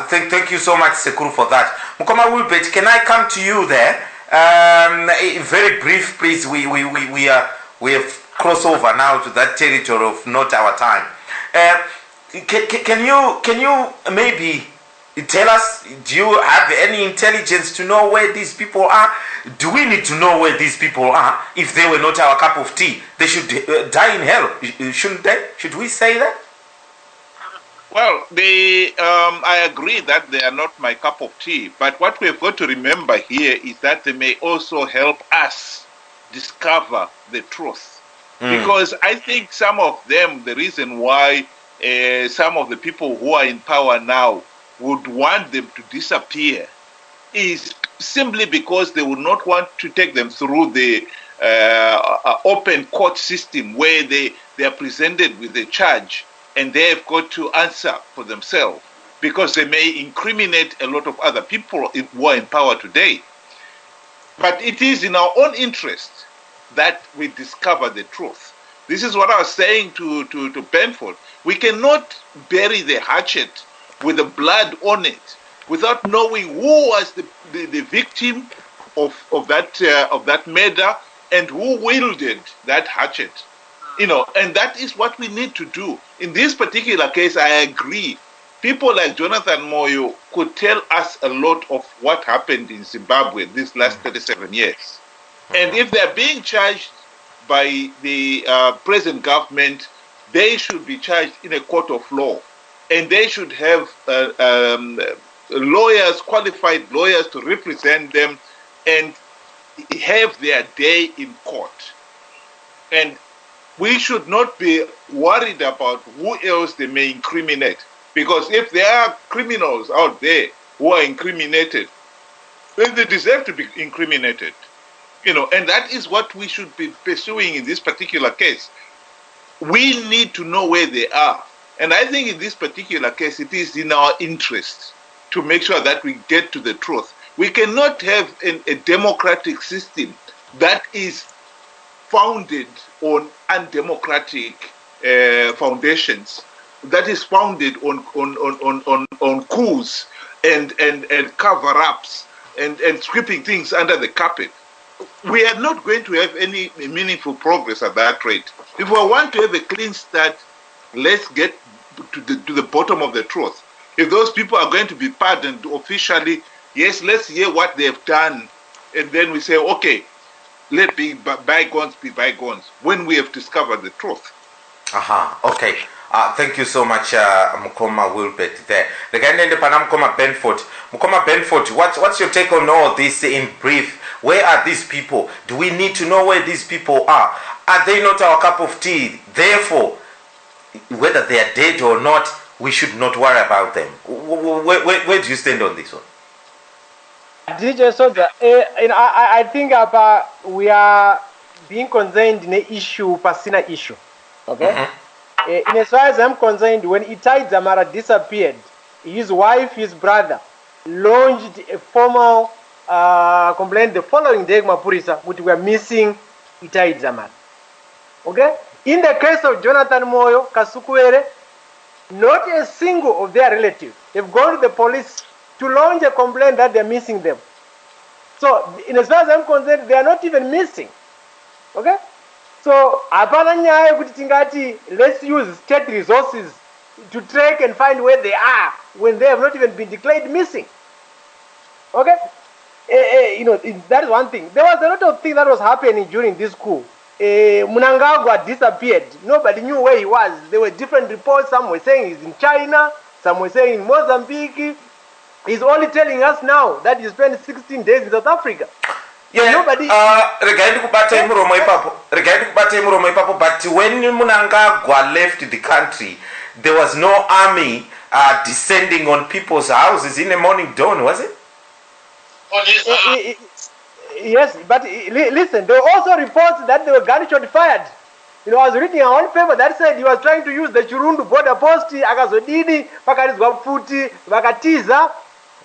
Thank you so much, Sekuru, for that. Mukoma Wilbert, can I come to you there? Very brief, please. We have crossed over now to that territory of not our time. Can you maybe tell us? Do you have any intelligence to know where these people are? Do we need to know where these people are? If they were not our cup of tea, they should die in hell, shouldn't they? Should we say that? Well, I agree that they are not my cup of tea. But what we've got to remember here is that they may also help us discover the truth. Because I think some of them, the reason why some of the people who are in power now would want them to disappear is simply because they would not want to take them through the open court system where they are presented with a charge and they have got to answer for themselves, because they may incriminate a lot of other people who are in power today. But it is in our own interest that we discover the truth. This is what I was saying to Benford. We cannot bury the hatchet with the blood on it without knowing who was the victim of that murder and who wielded that hatchet. And that is what we need to do. In this particular case, I agree. People like Jonathan Moyo could tell us a lot of what happened in Zimbabwe these last 37 years. And if they're being charged by the present government, they should be charged in a court of law. And they should have lawyers, qualified lawyers to represent them and have their day in court. And we should not be worried about who else they may incriminate. Because if there are criminals out there who are incriminated, then they deserve to be incriminated. And that is what we should be pursuing in this particular case. We need to know where they are. And I think in this particular case, it is in our interest to make sure that we get to the truth. We cannot have a democratic system that is founded on undemocratic foundations, that is founded on coups and cover-ups and sweeping things under the carpet. We are not going to have any meaningful progress at that rate. If we want to have a clean start, let's get to the bottom of the truth. If those people are going to be pardoned officially, yes, let's hear what they have done, and then we say, okay, let bygones be bygones when we have discovered the truth. Okay. Thank you so much, Mukoma Wilbert. There. Regarding the Mukoma Benford. Mukoma Benford, what's your take on all this in brief? Where are these people? Do we need to know where these people are? Are they not our cup of tea? Therefore, whether they are dead or not, we should not worry about them. Where do you stand on this one? DJ Sodza, I think we are being concerned in the issue, Pasina issue. Okay? In as far as I'm concerned, when Itai Dzamara disappeared, his wife, his brother, launched a formal complaint the following day, Mapurisa, which were missing Itai Dzamara. Okay? In the case of Jonathan Moyo, Kasukuwere, not a single of their relatives have gone to the police to launch a complaint that they're missing them. So, in as far as I'm concerned, they are not even missing. Okay? So, let's use state resources to track and find where they are when they have not even been declared missing. Okay? That is one thing. There was a lot of things that was happening during this coup. Mnangagwa disappeared. Nobody knew where he was. There were different reports. Some were saying he's in China. Some were saying in Mozambique. He's only telling us now that he spent 16 days in South Africa. Yeah, nobody. Regarding but when Mnangagwa left the country, there was no army descending on people's houses in the morning dawn, was it? Yes, but listen, there were also reports that there were gunshot fired. I was reading on one paper that said he was trying to use the Chirundu border post, akazodini, pakarizwa futi, vakatiza,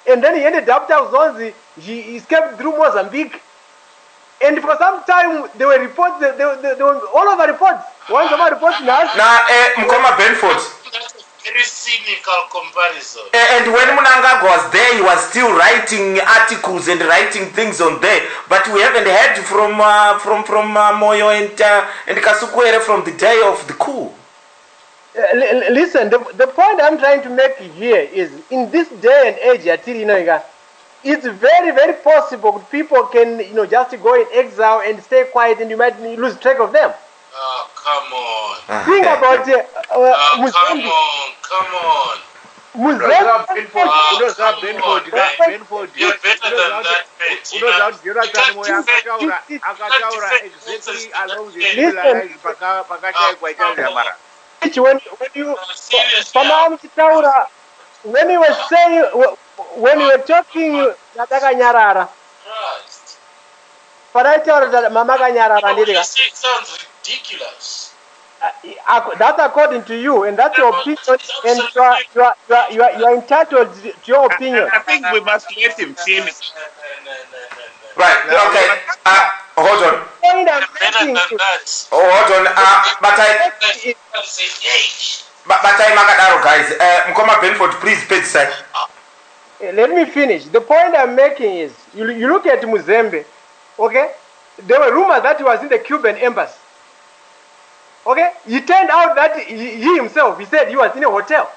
and then he ended up Zonzi. He escaped through Mozambique. And for some time, there were reports, there were all over reports. One of our reports now. Mkoma Benford. That's a very cynical comparison. And when Mnangagwa was there, he was still writing articles and writing things on there. But we haven't heard from Moyo and Kasukuwere from the day of the coup. Listen, the point I'm trying to make here is, in this day and age, it's very, very possible people can, just go in exile and stay quiet, and you might lose track of them. Oh, come on. Think about it. Come on. Benford. You're better than that, bet. Jonathan Moyo akataura exactly along when you were saying, when you were talking, Nataka but I tell you that Mama It sounds ridiculous. That's according to you, and that's your opinion, and you are entitled to your opinion. I think we must let him finish. Right, okay. Hold on. Better than that. Hold on. But I Magadaro, guys. Mkoma Benford, please, page side. Let me finish. The point I'm making is, you look at Muzembe, okay? There were rumors that he was in the Cuban embassy. Okay? It turned out that he himself, he said he was in a hotel.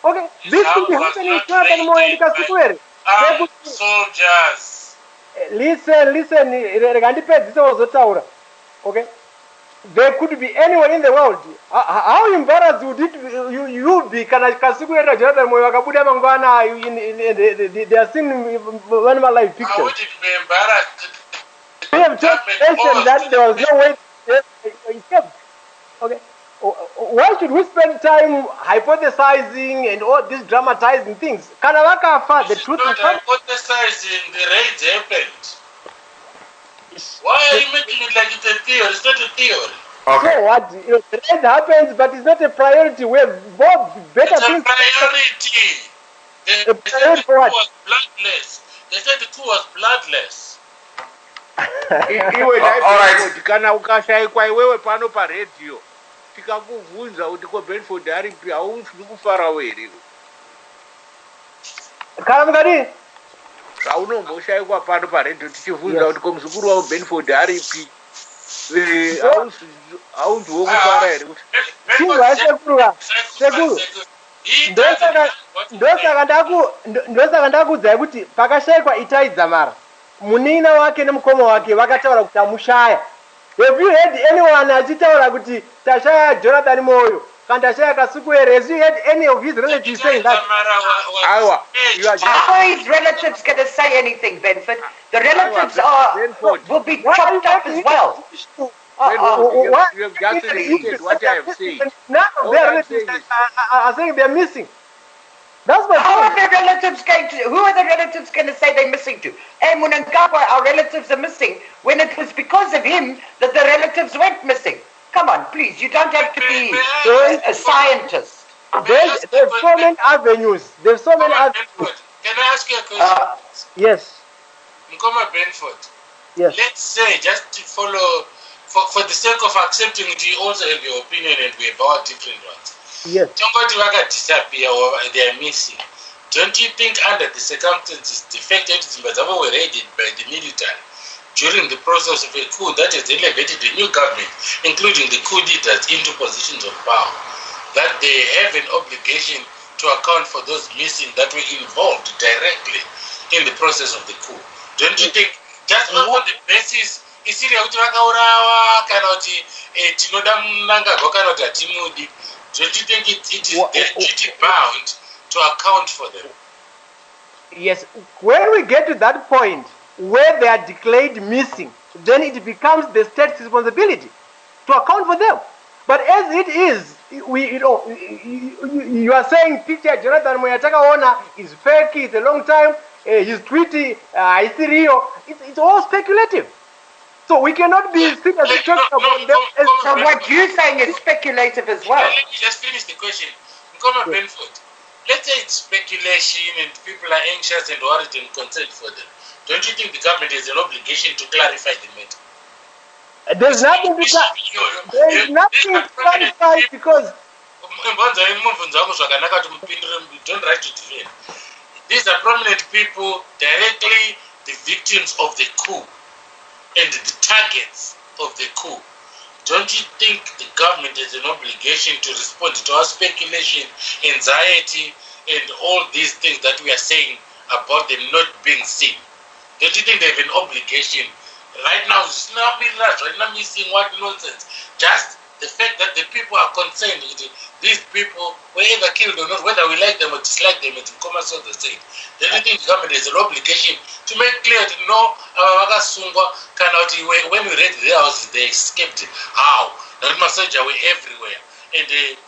Okay? This thing happening in Jonathan Moyo and Kasukuwere. Soldiers. Listen, this was Otaura. Okay? There could be anyone in the world. How embarrassed would it you Mubi kana Kasukuwere Jonathan Moyo wakabuda mangwana they are seeing one of my live I pictures. wouldn't be embarrassed. We have just mentioned that there was no way to escape. Okay. Why should we spend time hypothesizing and all these dramatizing things? Kanawaka, the truth is not hypothesizing. The raids happened. Why are you making it like it's a theory? It's not a theory. Okay. So what? The raid happens, but it's not a priority. We have both better things. It's a priority. They said the coup was bloodless. They said the coup was bloodless. Alright. Kana ukashaikwa iwewe pano pa radio. Tikakuvunza kuti ko Benford ari pi ausi kufara were. Kana mukadi? Saunomboshaikwa pano pa radio tichivunza kuti ko muzukuru wa Benford ari pi. Ausi wokufara ere kuti. Chingwa sekuru. Sekuru. Ndosaka ndakudza kuti pakashaikwa itaidza mara. Munina wake nemukoma wake vakataura kuti amushaya. Have you heard anyone achitaura kuti tashaya Jonathan Moyo kana tashaya Kasukuwere? Have you heard any of his relatives saying that? How are his relatives going to say anything, Benford? The relatives will be chopped up as well. You have just repeated what I have said. None of their relatives are saying they're missing. That's what. How are the relatives going to? Who are the relatives going to say they're missing to? Mnangagwa, our relatives are missing when it was because of him that the relatives went missing. Come on, please. You don't have to be a scientist. There's so many avenues. There's so many avenues. Can I ask you a question? Yes. Nkoma Benford. Yes. Let's say, just to follow, for the sake of accepting it, you also have your opinion and we have our different ones. Yes. Disappear or they are missing. Don't you think under the circumstances, the fact that Zimbabwe were raided by the military during the process of a coup that has elevated the new government, including the coup leaders, into positions of power, that they have an obligation to account for those missing that were involved directly in the process of the coup? Don't you think, just on the basis, isiri kuti vakaurawa kana kuti tinoda Mnangagwa kana kuti hatimudi? Don't you think it is duty bound to account for them? Yes. When we get to that point where they are declared missing, then it becomes the state's responsibility to account for them. But as it is, you are saying picture Jonathan Moyo is fake, it's a long time, he's tweeting, it's real. It's all speculative. So we cannot be talking about them. So what you're saying is speculative as well. Let me just finish the question. Nkoma Benford, let's say it's speculation and people are anxious and worried and concerned for them. Don't you think the government has an obligation to clarify the matter? There's nothing to clarify because don't write to defend. These are prominent people, directly the victims of the coup and the targets of the coup. Don't you think the government has an obligation to respond to our speculation, anxiety, and all these things that we are saying about them not being seen? Don't you think they have an obligation? Right now, it's not being rushed, right now missing what nonsense. Just the fact that the people are concerned with it. These people were either killed or not, whether we like them or dislike them, it's Nkoma Sodza said. Don't you think the government has an obligation to make clear that no, when we read the houses, they escaped. How? Not Sodza were everywhere. And they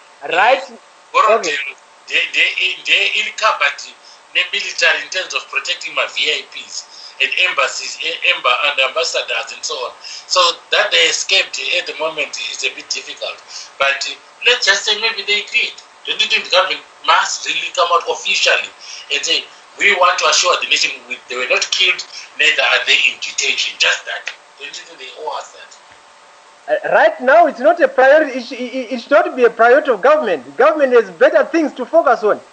covered the military in terms of protecting my VIPs and embassies, and ambassadors and so on. So that they escaped at the moment is a bit difficult. But let's just say maybe they did. Don't you think the government must really come out officially and say, we want to assure the nation they were not killed, neither are they in detention. Just that. Don't you think they owe us that? Right now, it's not a priority. It should not be a priority of government. The government has better things to focus on. The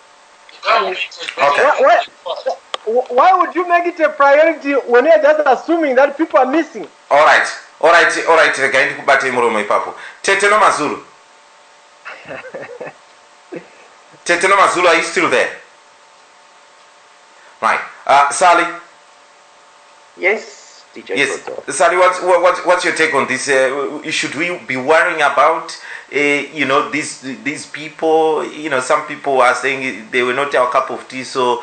government has better things to focus on. Why would you make it a priority when you're just assuming that people are missing? All right. Rekaini kubate muromo ipapo. Teteno Mazulu. Teteno Mazulu, are you still there? Right. Sally? Yes. DJ Yes, Sodza. Sally, what's your take on this? Should we be worrying about, these people? Some people are saying they were not our cup of tea, so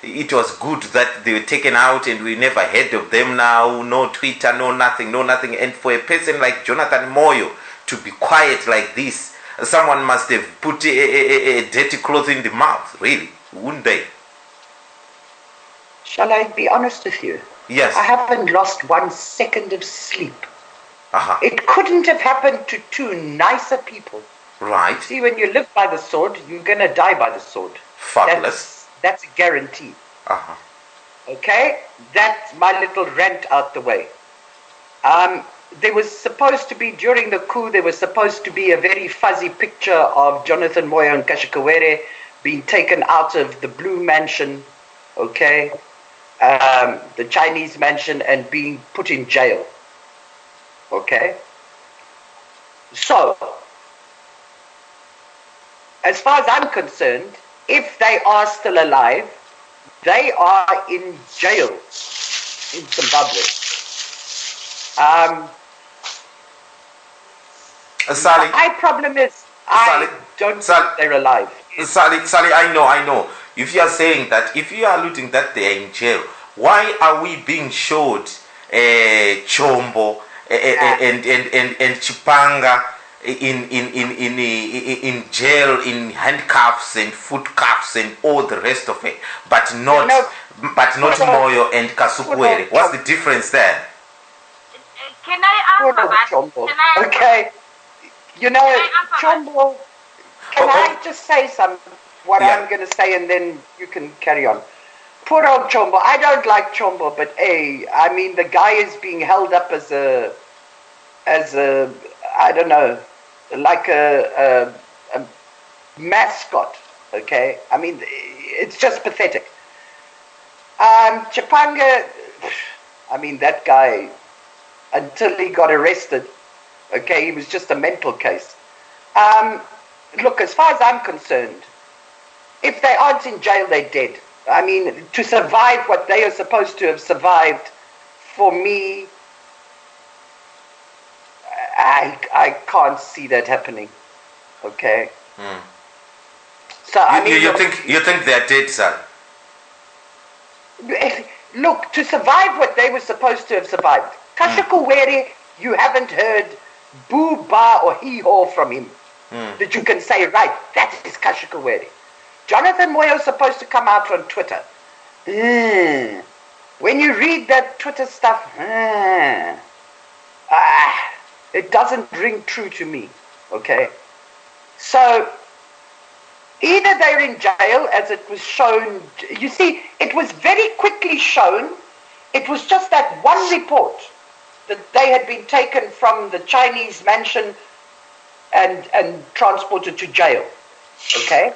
it was good that they were taken out and we never heard of them now. No Twitter, no nothing. And for a person like Jonathan Moyo to be quiet like this, someone must have put a dirty cloth in the mouth, really, wouldn't they? Shall I be honest with you? Yes. I haven't lost 1 second of sleep. Uh-huh. It couldn't have happened to two nicer people. Right. See, when you live by the sword, you're going to die by the sword. Fabulous. That's a guarantee. Uh-huh. Okay? That's my little rant out the way. There was supposed to be, during the coup, there was supposed to be a very fuzzy picture of Jonathan Moyo and Kasukuwere being taken out of the Blue Mansion, okay? The Chinese mansion, and being put in jail. Okay? So, as far as I'm concerned, if they are still alive, they are in jail in Zimbabwe. Sally, my problem is I don't think they're alive. Sally, I know. If you are saying that, if you are alluding that they are in jail, why are we being showed Chombo and Chipanga in jail, in handcuffs and foot cuffs and all the rest of it, but not Moyo and Kasukuwere? What's the difference there? Can I answer that? Okay. Chombo, I just say what I'm going to say, and then you can carry on. Poor old Chombo. I don't like Chombo, but I mean, the guy is being held up as a I don't know, like a mascot. Okay, I mean, it's just pathetic. Chipanga, I mean, that guy, until he got arrested, okay, he was just a mental case. Look, as far as I'm concerned, if they aren't in jail, they're dead. I mean, to survive what they are supposed to have survived, for me, I can't see that happening. Okay. So I mean, you think they're dead, sir? Look, to survive what they were supposed to have survived. Kasukuwere, you haven't heard boo, ba, or hee-haw from him that you can say, right, that is Kasukuwere. Jonathan Moyo is supposed to come out on Twitter. When you read that Twitter stuff, it doesn't ring true to me, okay? So, either they're in jail, as it was shown. You see, it was very quickly shown. It was just that one report that they had been taken from the Chinese mansion and transported to jail, okay?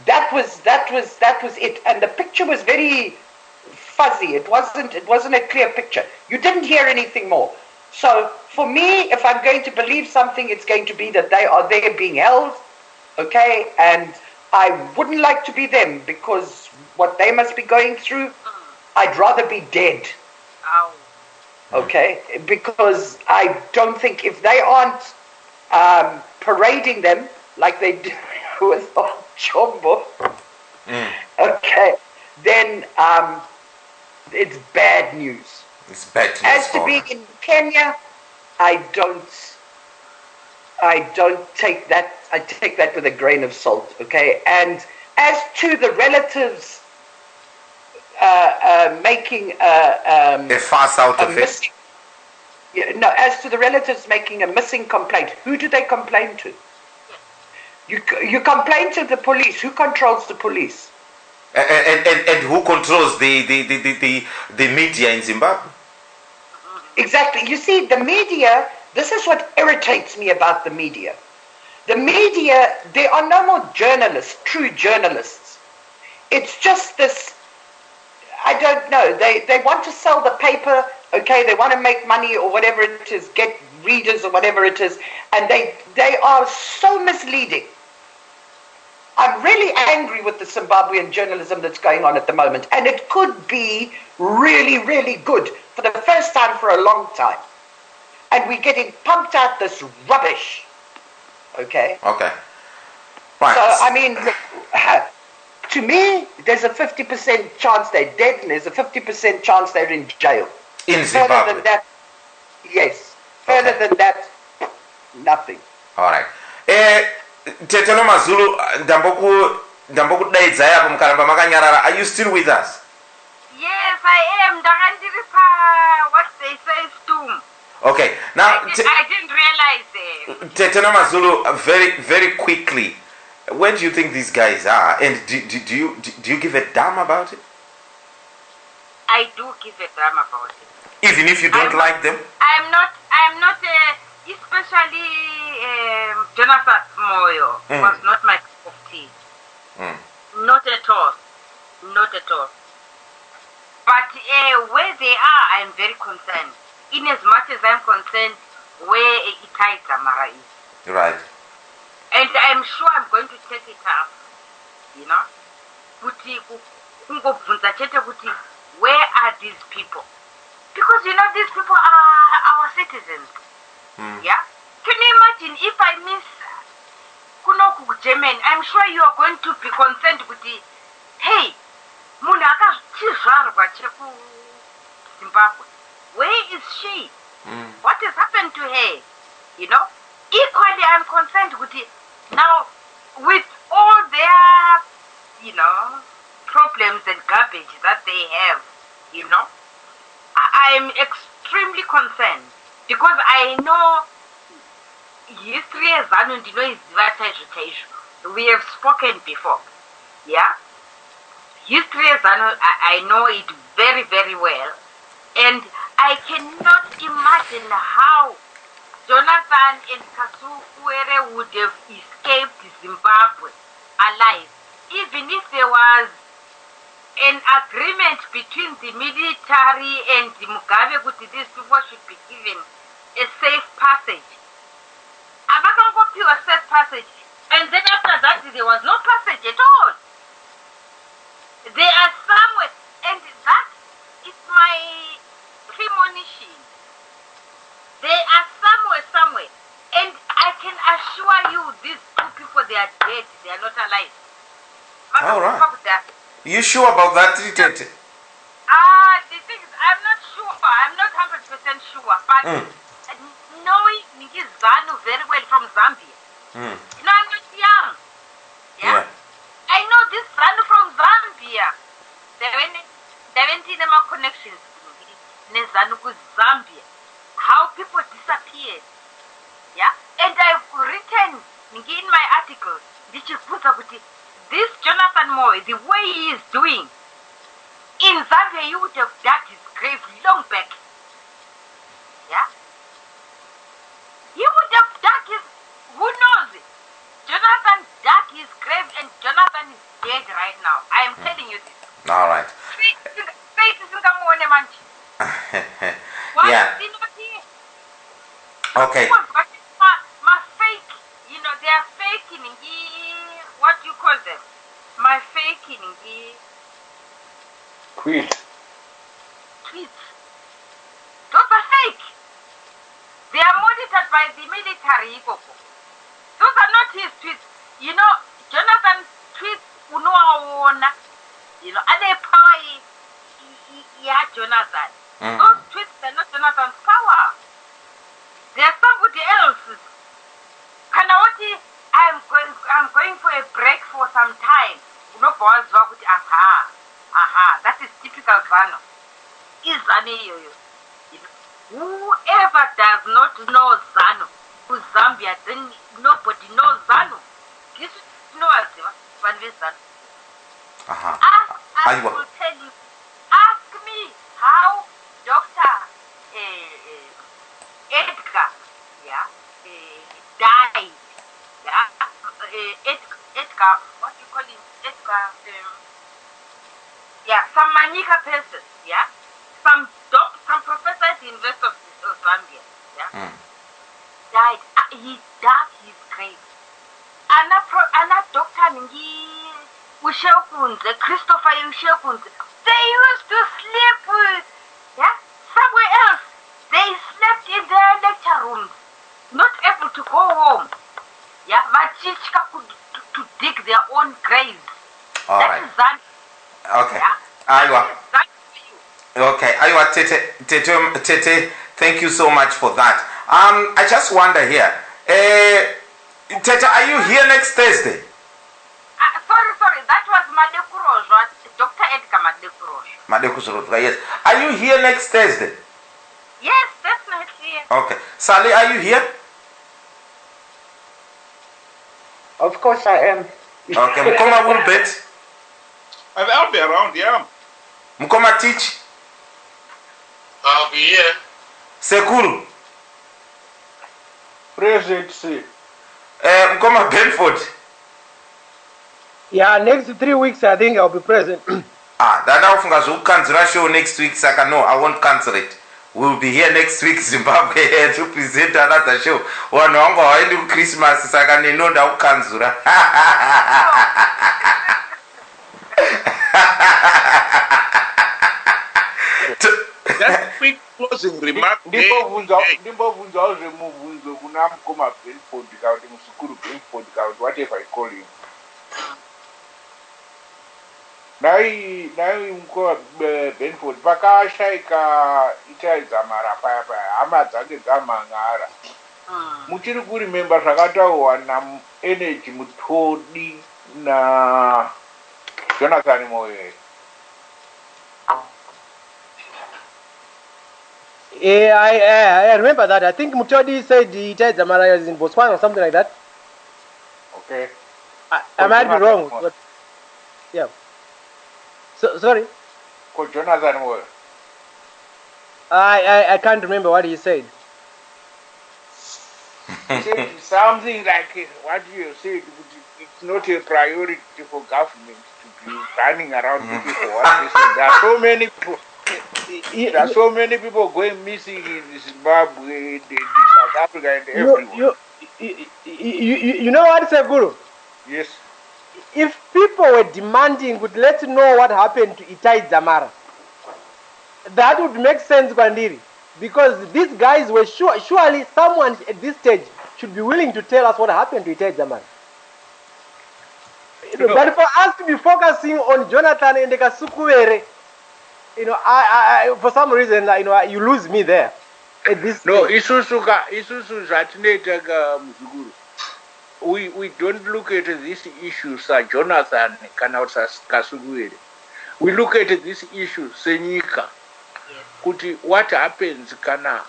That was it, and the picture was very fuzzy. It wasn't a clear picture. You didn't hear anything more. So for me, if I'm going to believe something, it's going to be that they are there being held, okay? And I wouldn't like to be them, because what they must be going through, I'd rather be dead. Ow. Okay? Because I don't think, if they aren't parading them like they do with Chombo, okay, then it's bad news. It's bad news. As to being in Kenya, I take that. I take that with a grain of salt. Okay, and as to the relatives making a fuss out of it. No, as to the relatives making a missing complaint, who do they complain to? You complain to the police. Who controls the police? And who controls the media in Zimbabwe? Exactly. You see, the media, this is what irritates me about the media. The media, there are no more journalists, true journalists. It's just this, I don't know, they want to sell the paper, okay, they want to make money or whatever it is, get readers or whatever it is, and they are so misleading. I'm really angry with the Zimbabwean journalism that's going on at the moment, and it could be really, really good for the first time for a long time. And we're getting pumped out this rubbish. Okay? Okay. Right. So, I mean, look, to me, there's a 50% chance they're dead, and there's a 50% chance they're in jail. In Zimbabwe? Further than that, yes. Further than that, nothing. All right. Teteno Mazulu, ndambokudaidza apo mukaramba makanyarara. Are you still with us? Yes, I am. Ndakandiripa what they say stum. Okay. Now, I didn't realize it. Teteno Mazulu, very, very quickly, where do you think these guys are? And do you give a damn about it? I do give a damn about it. Even if you don't like them? I'm not especially Jonathan Moyo was not my cup of tea. Not at all. Not at all. But where they are, I'm very concerned. In as much as I'm concerned where Itai Tamara is. Right. And I'm sure I'm going to take it up. You know? Where are these people? Because you know these people are our citizens. Yeah? Can you imagine if I miss Kunoku German? I'm sure you are going to be concerned with the hey, Munaka Zimbabwe. Where is she? What has happened to her? You know? Equally I'm concerned with it. Now with all their, you know, problems and garbage that they have, you know, I'm extremely concerned because I know history as we have spoken before. Yeah? History as I know it very, very well. And I cannot imagine how Jonathan and Kasukuwere would have escaped Zimbabwe alive, even if there was an agreement between the military and the Mugabe that these people should be given a safe passage. A safe passage. And then after that, there was no passage at all. They are somewhere, and that is my premonition. They are somewhere. And I can assure you, these two people, they are dead. They are not alive. All right. You sure about that, Tete? The thing is, I'm not sure. I'm not 100% sure. But knowing Zanu very well from Zambia, you know, I'm not young. Yeah? I know this Zanu from Zambia. There went in my connections with Zanu to Zambia. How people disappeared. Yeah? And I've written in my article, this Jonathan Moyo, the way he is doing, in Zambia he would have dug his grave long back. Yeah? He would have dug his, who knows it? Jonathan dug his grave and Jonathan is dead right now. I am telling you this. All right. Yeah. Okay. My fake, you know, they are faking what do you call them? My faking Tweets. Those are fake. They are monitored by the military. Those are not his tweets. You know, Jonathan's tweets, you know, are they power? Yeah, Jonathan. Those tweets are not Jonathan's power. They are somebody else's. Kanawati, I'm going for a break for some time. That is typical Zano. Is Zani, whoever does not know Zano, who's Zambia, then nobody knows Zano. This is no Zano. I will tell you. Ask me how Dr. Edgar, died. Edgar, what do you call him? Edgar, some Manika person, some professor at the University of Zambia, died. He dug his grave. ana Dr. Ngi Ushekunze, Christopher Ushekunze, they used to sleep somewhere else. They slept in their lecture rooms, not able to go home. Yeah, but Chichka could to dig their own graves. All That right. is that. Okay. Yeah. Aywa. That is for you. Okay. Aywa Tete, thank you so much for that. I just wonder here. Tete, are you here next Thursday? Sorry, that was Madekurozwa, Dr. Edgar Madekurozwa. Yes. Are you here next Thursday? Yes, definitely. Okay. Sally, are you here? Of course I am. Okay. Mkoma will bet. I'll be around, yeah. Mkoma teach. I'll be here. Sekuru. Present, see. Mkoma Benford. Yeah, next 3 weeks I think I'll be present. Dada ufunga zvukukanzura show next week, saka no, I won't cancel it. We'll be here next week Zimbabwe to present another show. Vanhu vangu havaendi kuChristmas, saka nenoda kukanzura. Just a quick closing remark. Ndimbobvunzawo zvemubvunzo kuna mukoma Benford kana kuti musukuru Benford kana kuti whatever I call him. Nai mukoma Benford pakashayika Itaizamara paya hama dzake dzamhangara. Muchiri kurememba zvakataurwa naEnergy Mutodi na Jonathan Moyo. I remember that. I think Mutodi said he tied Zamara in Botswana or something like that. Okay. I might be wrong, but yeah. So sorry. Called Jonathan Moyo. I can't remember what he said. He said something like what you said. It's not a priority for government to be running around looking for what they said. There are so many people. There are so many people going missing in Zimbabwe, in South Africa, and everywhere. You know what, Seguru? Yes. If people were demanding, would let know what happened to Itai Zamara, that would make sense, Kwandiri, because these guys were surely someone at this stage should be willing to tell us what happened to Itai Zamara. But for us to be focusing on Jonathan and Kasukuwere, I for some reason, you lose me there. At this no, stage. isusu zvatinoita muzukuru. We don't look at these issues Jonathan kana Kasukuwere. We look at these issues senyika. Kuti what happens kana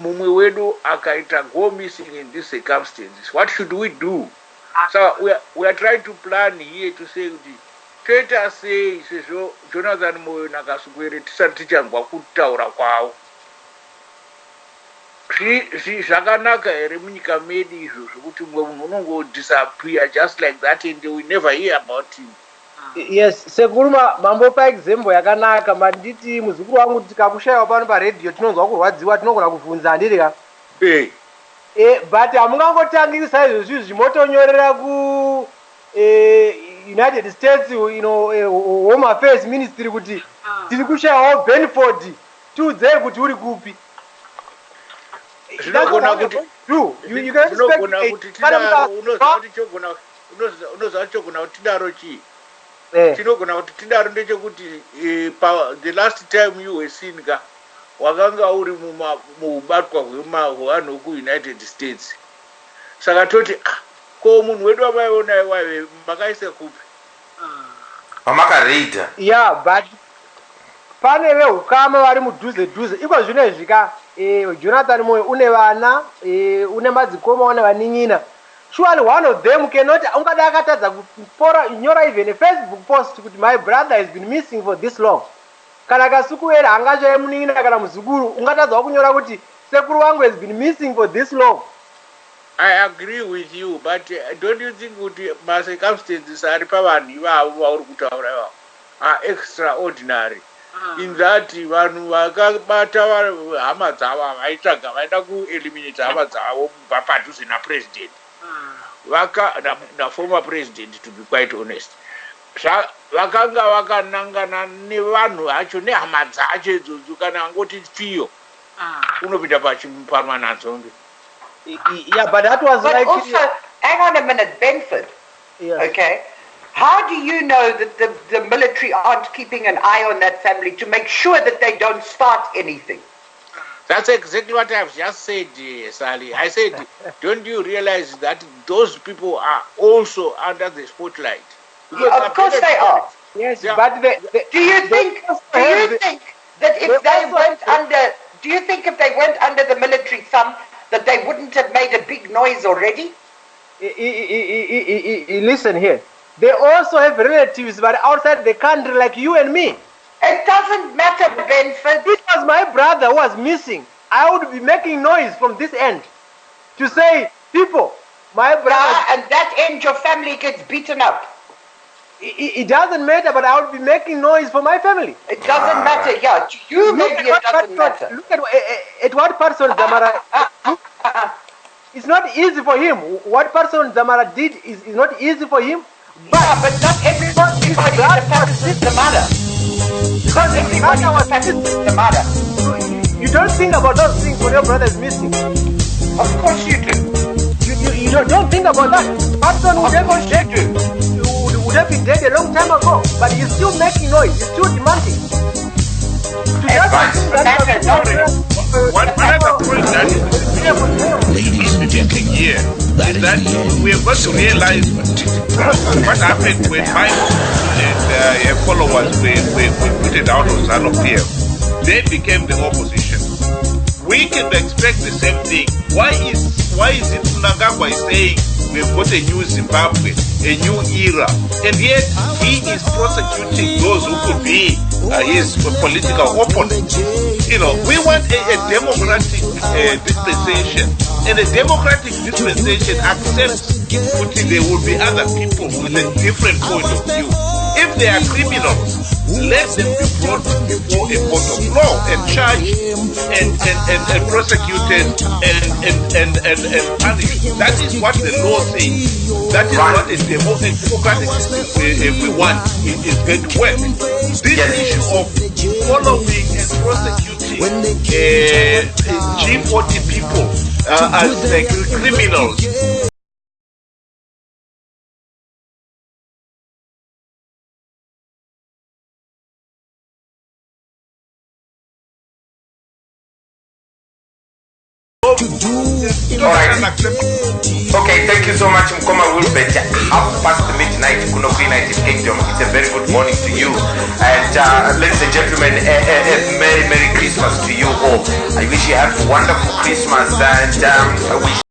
mumwe wedu akaita go missing in these circumstances? What should we do? So we are trying to plan here to say let us say Jonathan Moyo na Kasukuwere tisati tichangwa kutaura kwavo. Zvakanaka here munyika medu izvo zvokuti mumwe munhu unongo disappear just like that and we never hear about him. Yes, Sekuruma mambopa example yakanaka, manditi muzukuru wangu tikakushaiwa pano paredhiyo tinonzwa kurwadziwa tinogona kubvunza handiri ka? But hamungangotangi saizvozvo zvimotonyorera ku United States Home Affairs Ministry kuti tiri kushaiwawo Benford tiudzei kuti uri kupi. Zvinogona kuti unozva chogona kuti tidaro chii? Chinogona kuti tidaro ndechekuti the last time you were seen ka wakanga uri mubatwa hwevanhu kuUnited States. Saka toti ko munhu wedu wamaiona iwayo makaisa kupi? Vamakareidha. Yeah, but pane vehukama vari mudhuze iko zvino zvika Jonathan Moyo une vana une madzikoma une vaninyina. Surely one of them cannot ungada akatadza kunyora even a Facebook post kuti my brother has been missing for this long. Kana Kasukuwere angacho munin'ina kana muzukuru ungatadzawo kunyora kuti sekuru wangu has been missing for this long. I agree with you, but don't you think kuti circumstances ari pavanhu ivavo vauri kutaura ivavo are extraordinary in that vanhu vakabata hama dzavo vaitsvaga vaida kueliminate hama dzavo kubva padhuze napresident the former president, to be quite honest. Vakanga vakanangana nevanhu vacho nehama dzacho idzodzo kana angoti pfiyo unopinda pachipamana dzombe. Yeah, but that was but like... also, hang on a minute, Benford. Yes. Okay. How do you know that the military aren't keeping an eye on that family to make sure that they don't start anything? That's exactly what I've just said, Sally. I said, don't you realize that those people are also under the spotlight? Yeah, of course they are. Yes, but do you think that if they went under, do you think if they went under the military thumb that they wouldn't have made a big noise already? Listen here. They also have relatives, but outside the country, like you and me. It doesn't matter, Benford. If it was my brother who was missing, I would be making noise from this end to say, people, my brother. Yeah, and that end, your family gets beaten up. It doesn't matter, but I would be making noise for my family. It doesn't matter, yeah. To you, maybe it doesn't matter. Look at what person Zamara... It's not easy for him. What person Zamara did is not easy for him. But not everybody in the family is Zamara. Because everybody in the family is Zamara. You don't think about those things when your brother is missing. Of course you do. You don't think about that. Person would have been dead a long time ago, but he's still making noise. He's still demanding. Ladies and gentlemen, here is that we have got to realize what happened when my and followers were put it out on ZANU-PF. They became the opposition. We can expect the same thing. Why is it Mnangagwa is saying we've got a new Zimbabwe, a new era, and yet he is prosecuting those who could be his political opponents? You know, we want a democratic dispensation, and a democratic dispensation accepts that there will be other people with a different point of view. If they are criminals, let them be brought before a court of law and charged and prosecuted and punished. That is what the law says. That is what a democratic system we want is going to work. This issue of following and prosecuting G40 people as like criminals. Alright. Okay, thank you so much, Mkoma Wilbert. midnight, Kuno United Kingdom. It's a very good morning to you. And ladies and gentlemen, a Merry Christmas to you all. I wish you have a wonderful Christmas, and I wish